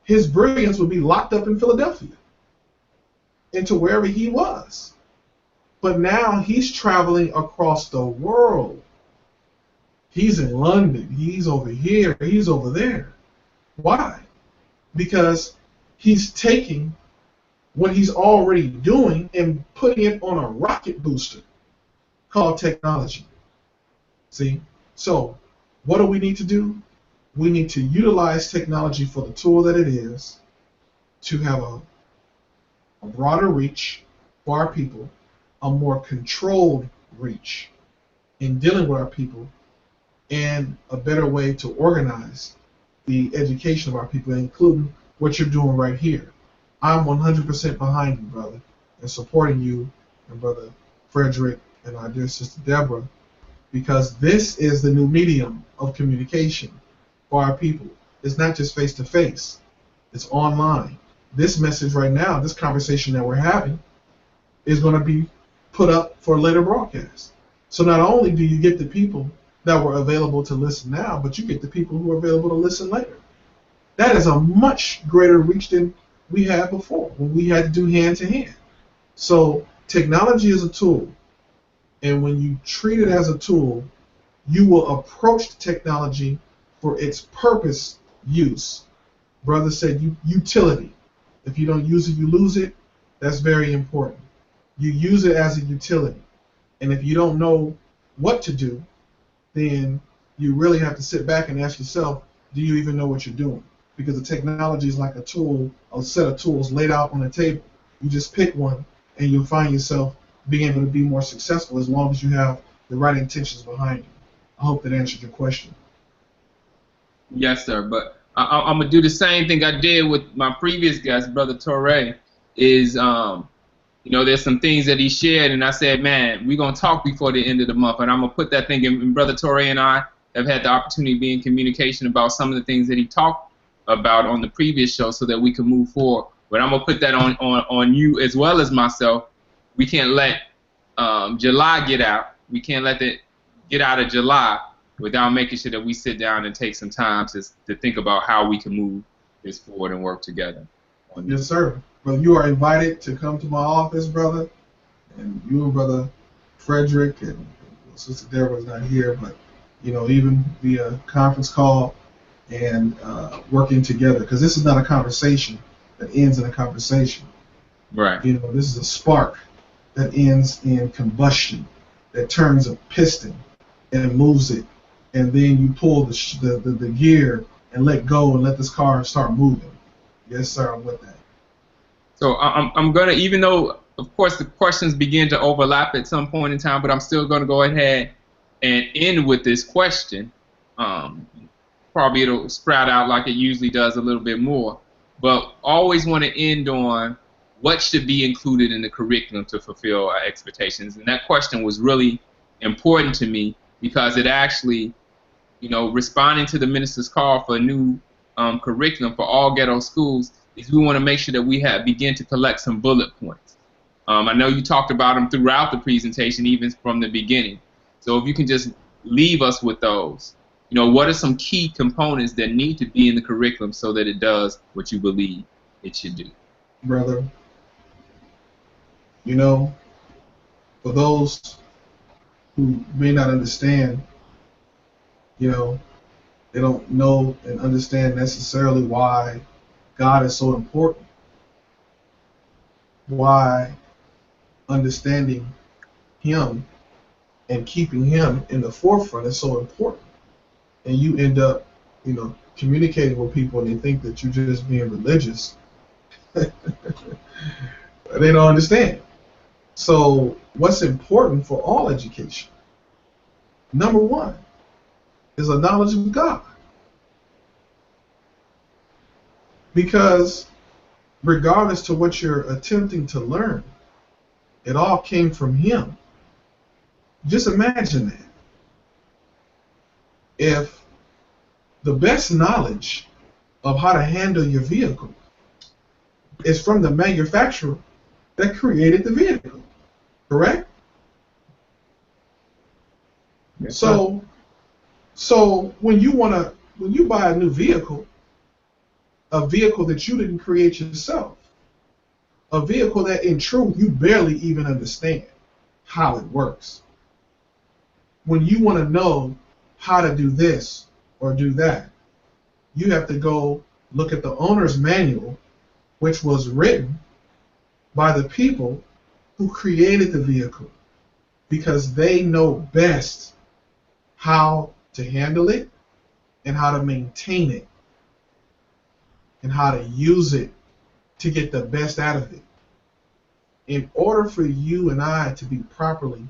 his brilliance would be locked up in Philadelphia, into wherever he was. But now he's traveling across the world. He's in London, he's over here, he's over there. Why? Because he's taking what he's already doing and putting it on a rocket booster called technology. See? So, what do we need to do? We need to utilize technology for the tool that it is to have a broader reach for our people, a more controlled reach in dealing with our people, and a better way to organize the education of our people, including what you're doing right here. I'm 100% behind you, brother, and supporting you and Brother Frederick and our dear sister Deborah, because this is the new medium of communication for our people. It's not just face-to-face. It's online. This message right now, this conversation that we're having, is going to be put up for later broadcast. So not only do you get the people that were available to listen now, but you get the people who are available to listen later. That is a much greater reach than we had before, when we had to do hand-to-hand. So technology is a tool, and when you treat it as a tool, you will approach the technology for its purpose use. Brother said utility. If you don't use it, you lose it. That's very important. You use it as a utility. And if you don't know what to do, then you really have to sit back and ask yourself, do you even know what you're doing? Because the technology is like a tool, a set of tools laid out on a table. You just pick one, and you'll find yourself being able to be more successful as long as you have the right intentions behind you. I hope that answered your question. Yes, sir. But I'm going to do the same thing I did with my previous guest, Brother Torre, is, you know, there's some things that he shared, and I said, man, we're going to talk before the end of the month, and I'm going to put that thing in. And Brother Torre and I have had the opportunity to be in communication about some of the things that he talked about on the previous show so that we can move forward. But I'm going to put that on you as well as myself. We can't let July get out. We can't let it get out of July without making sure that we sit down and take some time to think about how we can move this forward and work together. Yes, sir. Well, you are invited to come to my office, brother. And you and Brother Frederick and Sister Deborah's not here, but, you know, even via conference call and working together. Because this is not a conversation that ends in a conversation. Right. You know, this is a spark that ends in combustion, that turns a piston and moves it. And then you pull the gear and let go and let this car start moving. Yes, sir, I'm with that. So I'm going to, even though, of course, the questions begin to overlap at some point in time, but I'm still going to go ahead and end with this question. Probably it'll sprout out like it usually does a little bit more. But always want to end on what should be included in the curriculum to fulfill our expectations. And that question was really important to me because it actually, you know, responding to the minister's call for a new curriculum for all ghetto schools, is we want to make sure that we begin to collect some bullet points. I know you talked about them throughout the presentation, even from the beginning. So if you can just leave us with those. What are some key components that need to be in the curriculum so that it does what you believe it should do? Brother, for those who may not understand, they don't know and understand necessarily why God is so important, why understanding Him and keeping Him in the forefront is so important. And you end up, communicating with people and they think that you're just being religious. They don't understand. So what's important for all education? Number one is a knowledge of God. Because regardless to what you're attempting to learn, it all came from Him. Just imagine that. If the best knowledge of how to handle your vehicle is from the manufacturer that created the vehicle, correct? Yes, so when you buy a new vehicle, a vehicle that you didn't create yourself, a vehicle that in truth you barely even understand how it works. When you want to know how to do this or do that, you have to go look at the owner's manual, which was written by the people who created the vehicle, because they know best how to handle it and how to maintain it and how to use it to get the best out of it. In order for you and I to be properly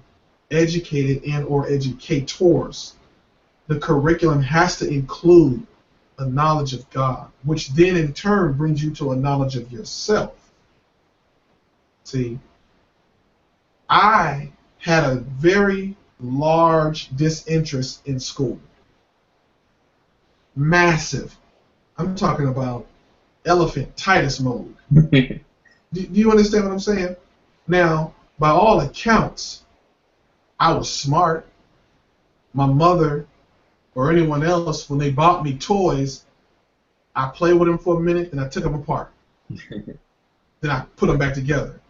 educated and or educators, the curriculum has to include a knowledge of God, which then in turn brings you to a knowledge of yourself. See, I had a very large disinterest in school. Massive. I'm talking about elephantitis mode. Do you understand what I'm saying? Now, by all accounts, I was smart. My mother or anyone else, when they bought me toys, I played with them for a minute and I took them apart. Then I put them back together.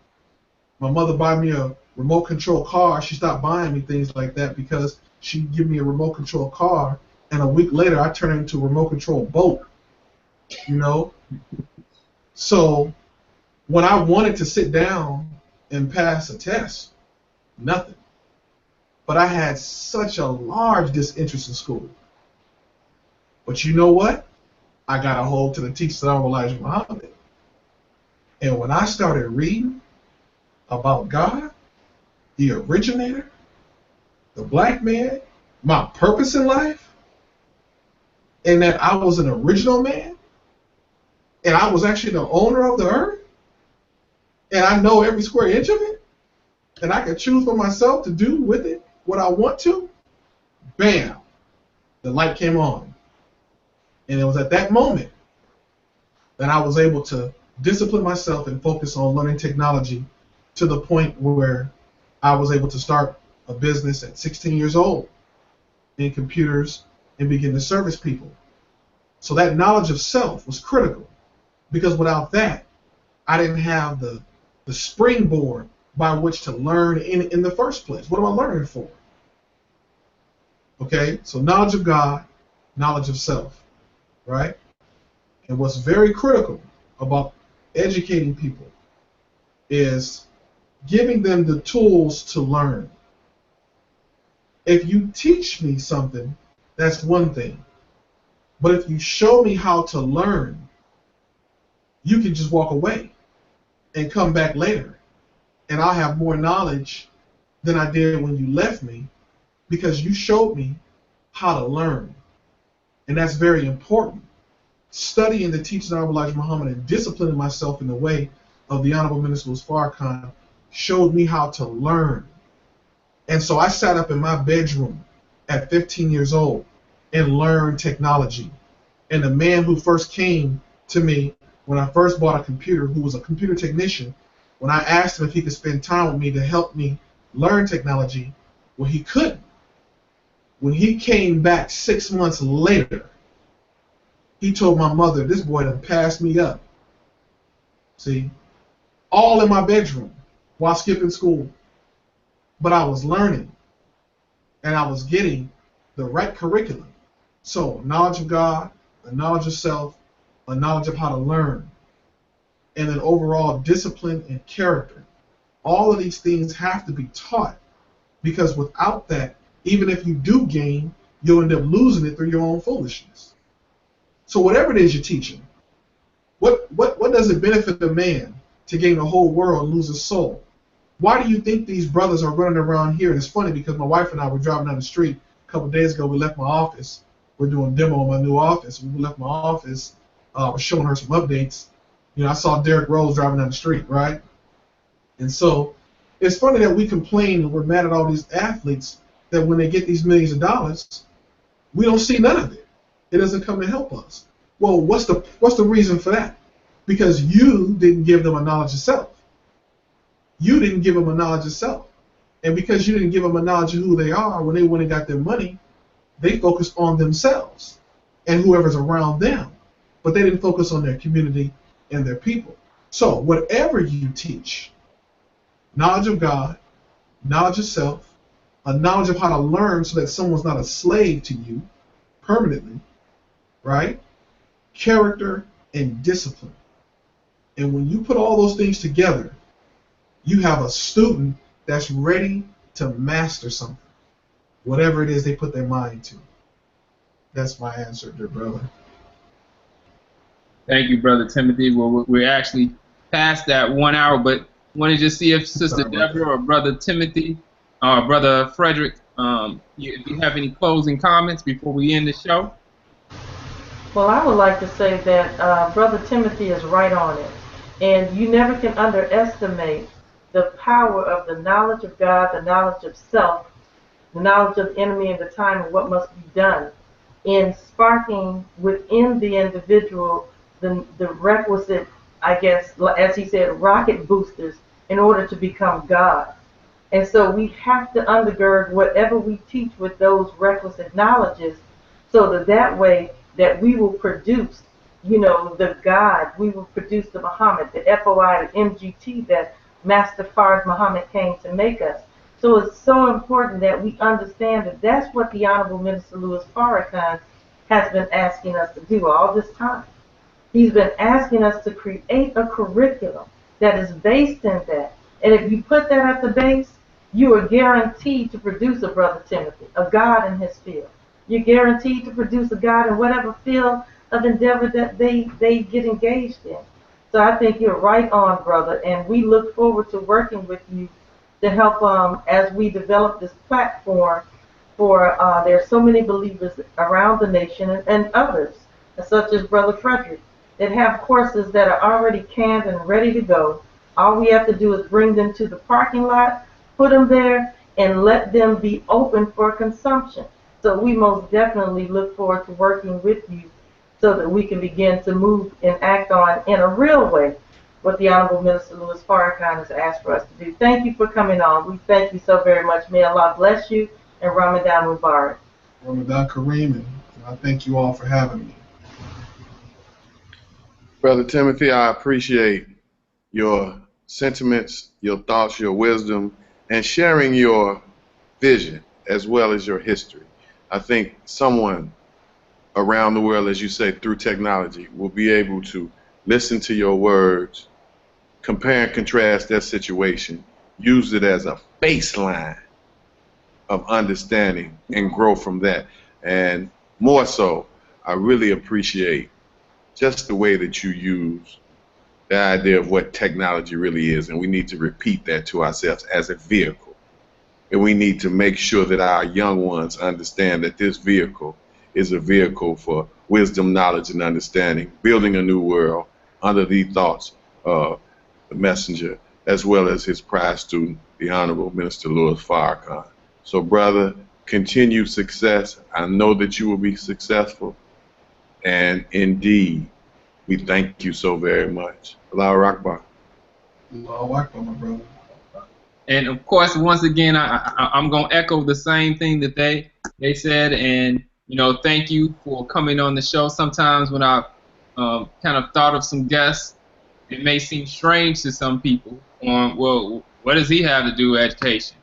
My mother bought me a remote control car. She stopped buying me things like that because she'd give me a remote control car, and a week later I turned it into a remote control boat. So when I wanted to sit down and pass a test, nothing. But I had such a large disinterest in school. But you know what? I got a hold to the teachings of Honorable Muhammad. And when I started reading about God, the originator, the black man, my purpose in life, and that I was an original man, and I was actually the owner of the earth, and I know every square inch of it, and I can choose for myself to do with it what I want to, bam, the light came on. And it was at that moment that I was able to discipline myself and focus on learning technology to the point where I was able to start a business at 16 years old in computers and begin to service people. So that knowledge of self was critical, because without that, I didn't have the springboard by which to learn in the first place. What am I learning for? Okay, so knowledge of God, knowledge of self, right? And what's very critical about educating people is giving them the tools to learn. If you teach me something, that's one thing. But if you show me how to learn, you can just walk away and come back later, and I'll have more knowledge than I did when you left me, because you showed me how to learn. And that's very important. Studying the teachings of Elijah Muhammad and disciplining myself in the way of the Honorable Minister Louis Farrakhan showed me how to learn. And so I sat up in my bedroom at 15 years old and learned technology. And the man who first came to me when I first bought a computer, who was a computer technician, when I asked him if he could spend time with me to help me learn technology, well, he couldn't. When he came back 6 months later, he told my mother, this boy done passed me up. See? All in my bedroom while skipping school. But I was learning. And I was getting the right curriculum. So, knowledge of God, a knowledge of self, a knowledge of how to learn, and then overall discipline and character. All of these things have to be taught, because without that, even if you do gain, you'll end up losing it through your own foolishness. So whatever it is you're teaching, what does it benefit a man to gain the whole world and lose his soul? Why do you think these brothers are running around here? And it's funny because my wife and I were driving down the street a couple of days ago. We left my office. We're doing a demo of my new office. We left my office. I was showing her some updates. You know, I saw Derrick Rose driving down the street, right? And so it's funny that we complain and we're mad at all these athletes that when they get these millions of dollars, we don't see none of it. It doesn't come to help us. Well, what's the reason for that? Because you didn't give them a knowledge of self. You didn't give them a knowledge of self. And because you didn't give them a knowledge of who they are, when they went and got their money, they focused on themselves and whoever's around them. But they didn't focus on their community and their people. So whatever you teach, knowledge of God, knowledge of self, a knowledge of how to learn so that someone's not a slave to you permanently, right? Character and discipline. And when you put all those things together, you have a student that's ready to master something, whatever it is they put their mind to. That's my answer, dear brother. Thank you, Brother Timothy. Well, we're actually past that 1 hour, but want to just see if Sister Deborah or Brother Timothy or Brother Frederick, if you have any closing comments before we end the show. Well, I would like to say that Brother Timothy is right on it. And you never can underestimate the power of the knowledge of God, the knowledge of self, the knowledge of the enemy and the time and what must be done in sparking within the individual the requisite, I guess, as he said, rocket boosters in order to become God. And so we have to undergird whatever we teach with those requisite knowledges so that way that we will produce, you know, the God, we will produce the Muhammad, the FOI, the MGT that Master Fard Muhammad came to make us. So it's so important that we understand that that's what the Honorable Minister Louis Farrakhan has been asking us to do all this time. He's been asking us to create a curriculum that is based in that. And if you put that at the base, you are guaranteed to produce a Brother Timothy, a God in his field. You're guaranteed to produce a God in whatever field of endeavor that they get engaged in. So I think you're right on, brother, and we look forward to working with you to help as we develop this platform for there are so many believers around the nation and others, such as Brother Frederick, that have courses that are already canned and ready to go. All we have to do is bring them to the parking lot, put them there, and let them be open for consumption. So we most definitely look forward to working with you so that we can begin to move and act on, in a real way, what the Honorable Minister Louis Farrakhan has asked for us to do. Thank you for coming on. We thank you so very much. May Allah bless you, and Ramadan Mubarak. Ramadan Kareem, and I thank you all for having me. Brother Timothy, I appreciate your sentiments, your thoughts, your wisdom, and sharing your vision as well as your history. I think someone around the world, as you say, through technology, will be able to listen to your words, compare and contrast their situation, use it as a baseline of understanding and grow from that. And more so, I really appreciate just the way that you use the idea of what technology really is, and we need to repeat that to ourselves as a vehicle. And we need to make sure that our young ones understand that this vehicle is a vehicle for wisdom, knowledge, and understanding, building a new world under the thoughts of the messenger, as well as his prize student, the Honorable Minister Louis Farrakhan. So, brother, continued success. I know that you will be successful. And indeed, we thank you so very much. Allahu Akbar. Allahu Akbar, my brother. And of course, once again, I'm going to echo the same thing that they they said, and thank you for coming on the show. Sometimes when I kind of thought of some guests, it may seem strange to some people on, well, what does he have to do with education?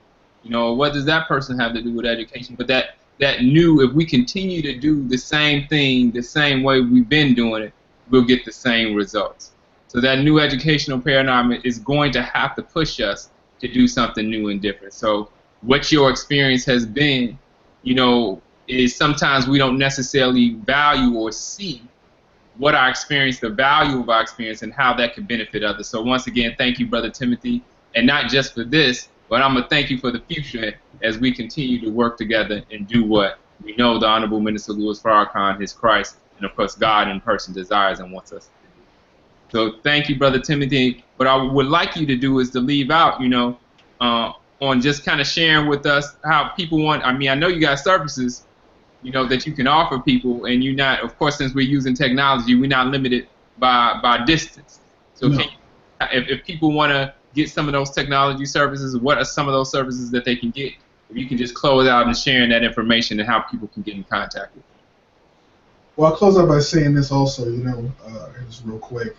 What does that person have to do with education? But that knew if we continue to do the same thing the same way we've been doing it, we'll get the same results. So that new educational paradigm is going to have to push us to do something new and different. So what your experience has been, is sometimes we don't necessarily value or see what our experience, the value of our experience, and how that could benefit others. So once again, thank you, Brother Timothy, and not just for this, but I'm going to thank you for the future as we continue to work together and do what we know the Honorable Minister Louis Farrakhan, his Christ, and of course God in person desires and wants us to do. So thank you, Brother Timothy. What I would like you to do is to leave out, on just kind of sharing with us how people want, I know you got services, that you can offer people, and you're not, of course, since we're using technology, we're not limited by distance. So No. if people want to get some of those technology services, what are some of those services that they can get? If you can just close out and sharing that information and how people can get in contact with you. Well, I'll close out by saying this also, just real quick.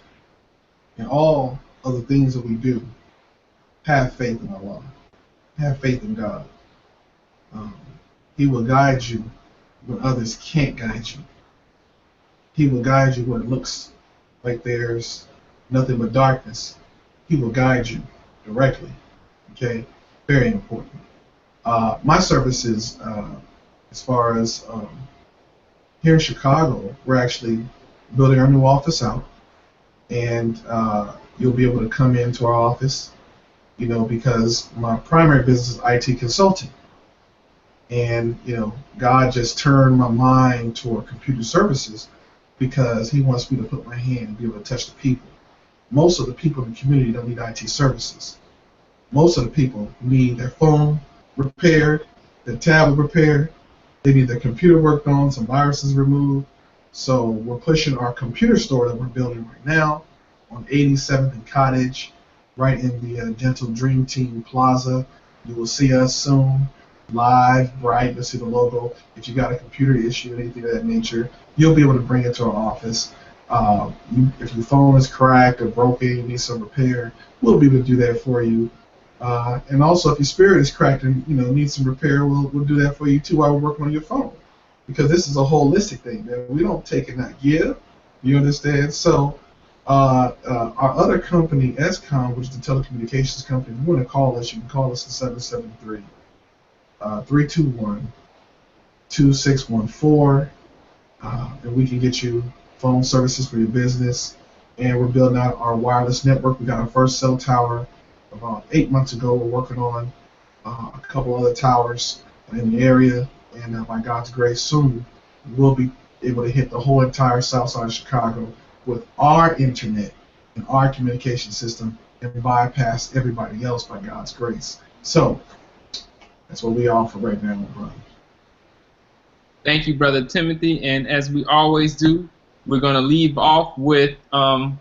In all of the things that we do, have faith in Allah. Have faith in God. He will guide you when others can't guide you. He will guide you when it looks like there's nothing but darkness. He will guide you directly. Okay? Very important. My services, as far as here in Chicago, we're actually building our new office out. And you'll be able to come into our office, because my primary business is IT consulting. And, God just turned my mind toward computer services because he wants me to put my hand and be able to touch the people. Most of the people in the community don't need IT services. Most of the people need their phone repaired, their tablet repaired, they need their computer worked on, some viruses removed. So we're pushing our computer store that we're building right now on 87th and Cottage, right in the Gentle Dream Team Plaza. You will see us soon, live, bright. You'll see the logo. If you got a computer issue, anything of that nature, you'll be able to bring it to our office. If your phone is cracked or broken, you need some repair, we'll be able to do that for you. And also, if your spirit is cracked and needs some repair, we'll do that for you too while we're working on your phone. Because this is a holistic thing, man. We don't take and not give. You understand? So our other company, SCOM, which is the telecommunications company, if you want to call us, you can call us at 773-321-2614, and we can get you phone services for your business. And we're building out our wireless network. We got our first cell tower about 8 months ago. We're working on a couple other towers in the area, and by God's grace, soon we'll be able to hit the whole entire south side of Chicago with our internet and our communication system and bypass everybody else by God's grace. So that's what we offer right now, brother. Thank you, Brother Timothy. And as we always do, we're going to leave off with a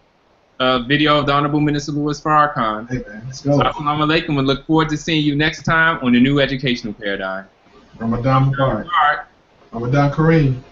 video of the Honorable Minister Louis Farrakhan. Hey, man, let's go. Assalamu alaikum, and look forward to seeing you next time on the new educational paradigm. Ramadan Mubarak. Ramadan Kareem.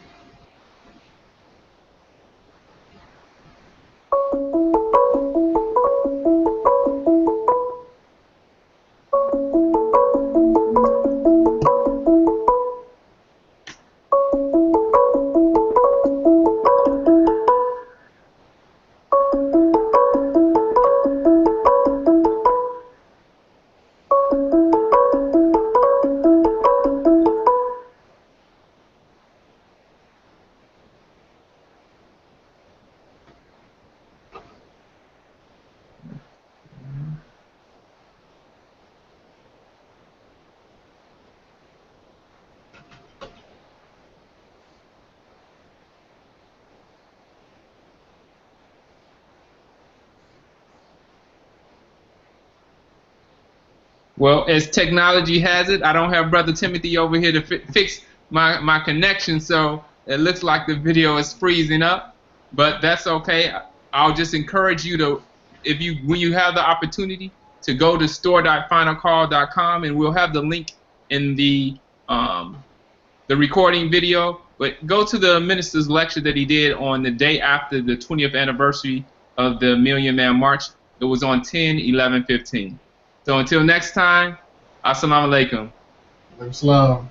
Well, as technology has it, I don't have Brother Timothy over here to fix my connection, so it looks like the video is freezing up, but that's okay. I'll just encourage you to, when you have the opportunity, to go to store.finalcall.com, and we'll have the link in the the recording video, but go to the minister's lecture that he did on the day after the 20th anniversary of the Million Man March. It was on 10/11/15. So until next time, assalamu alaikum. Salam.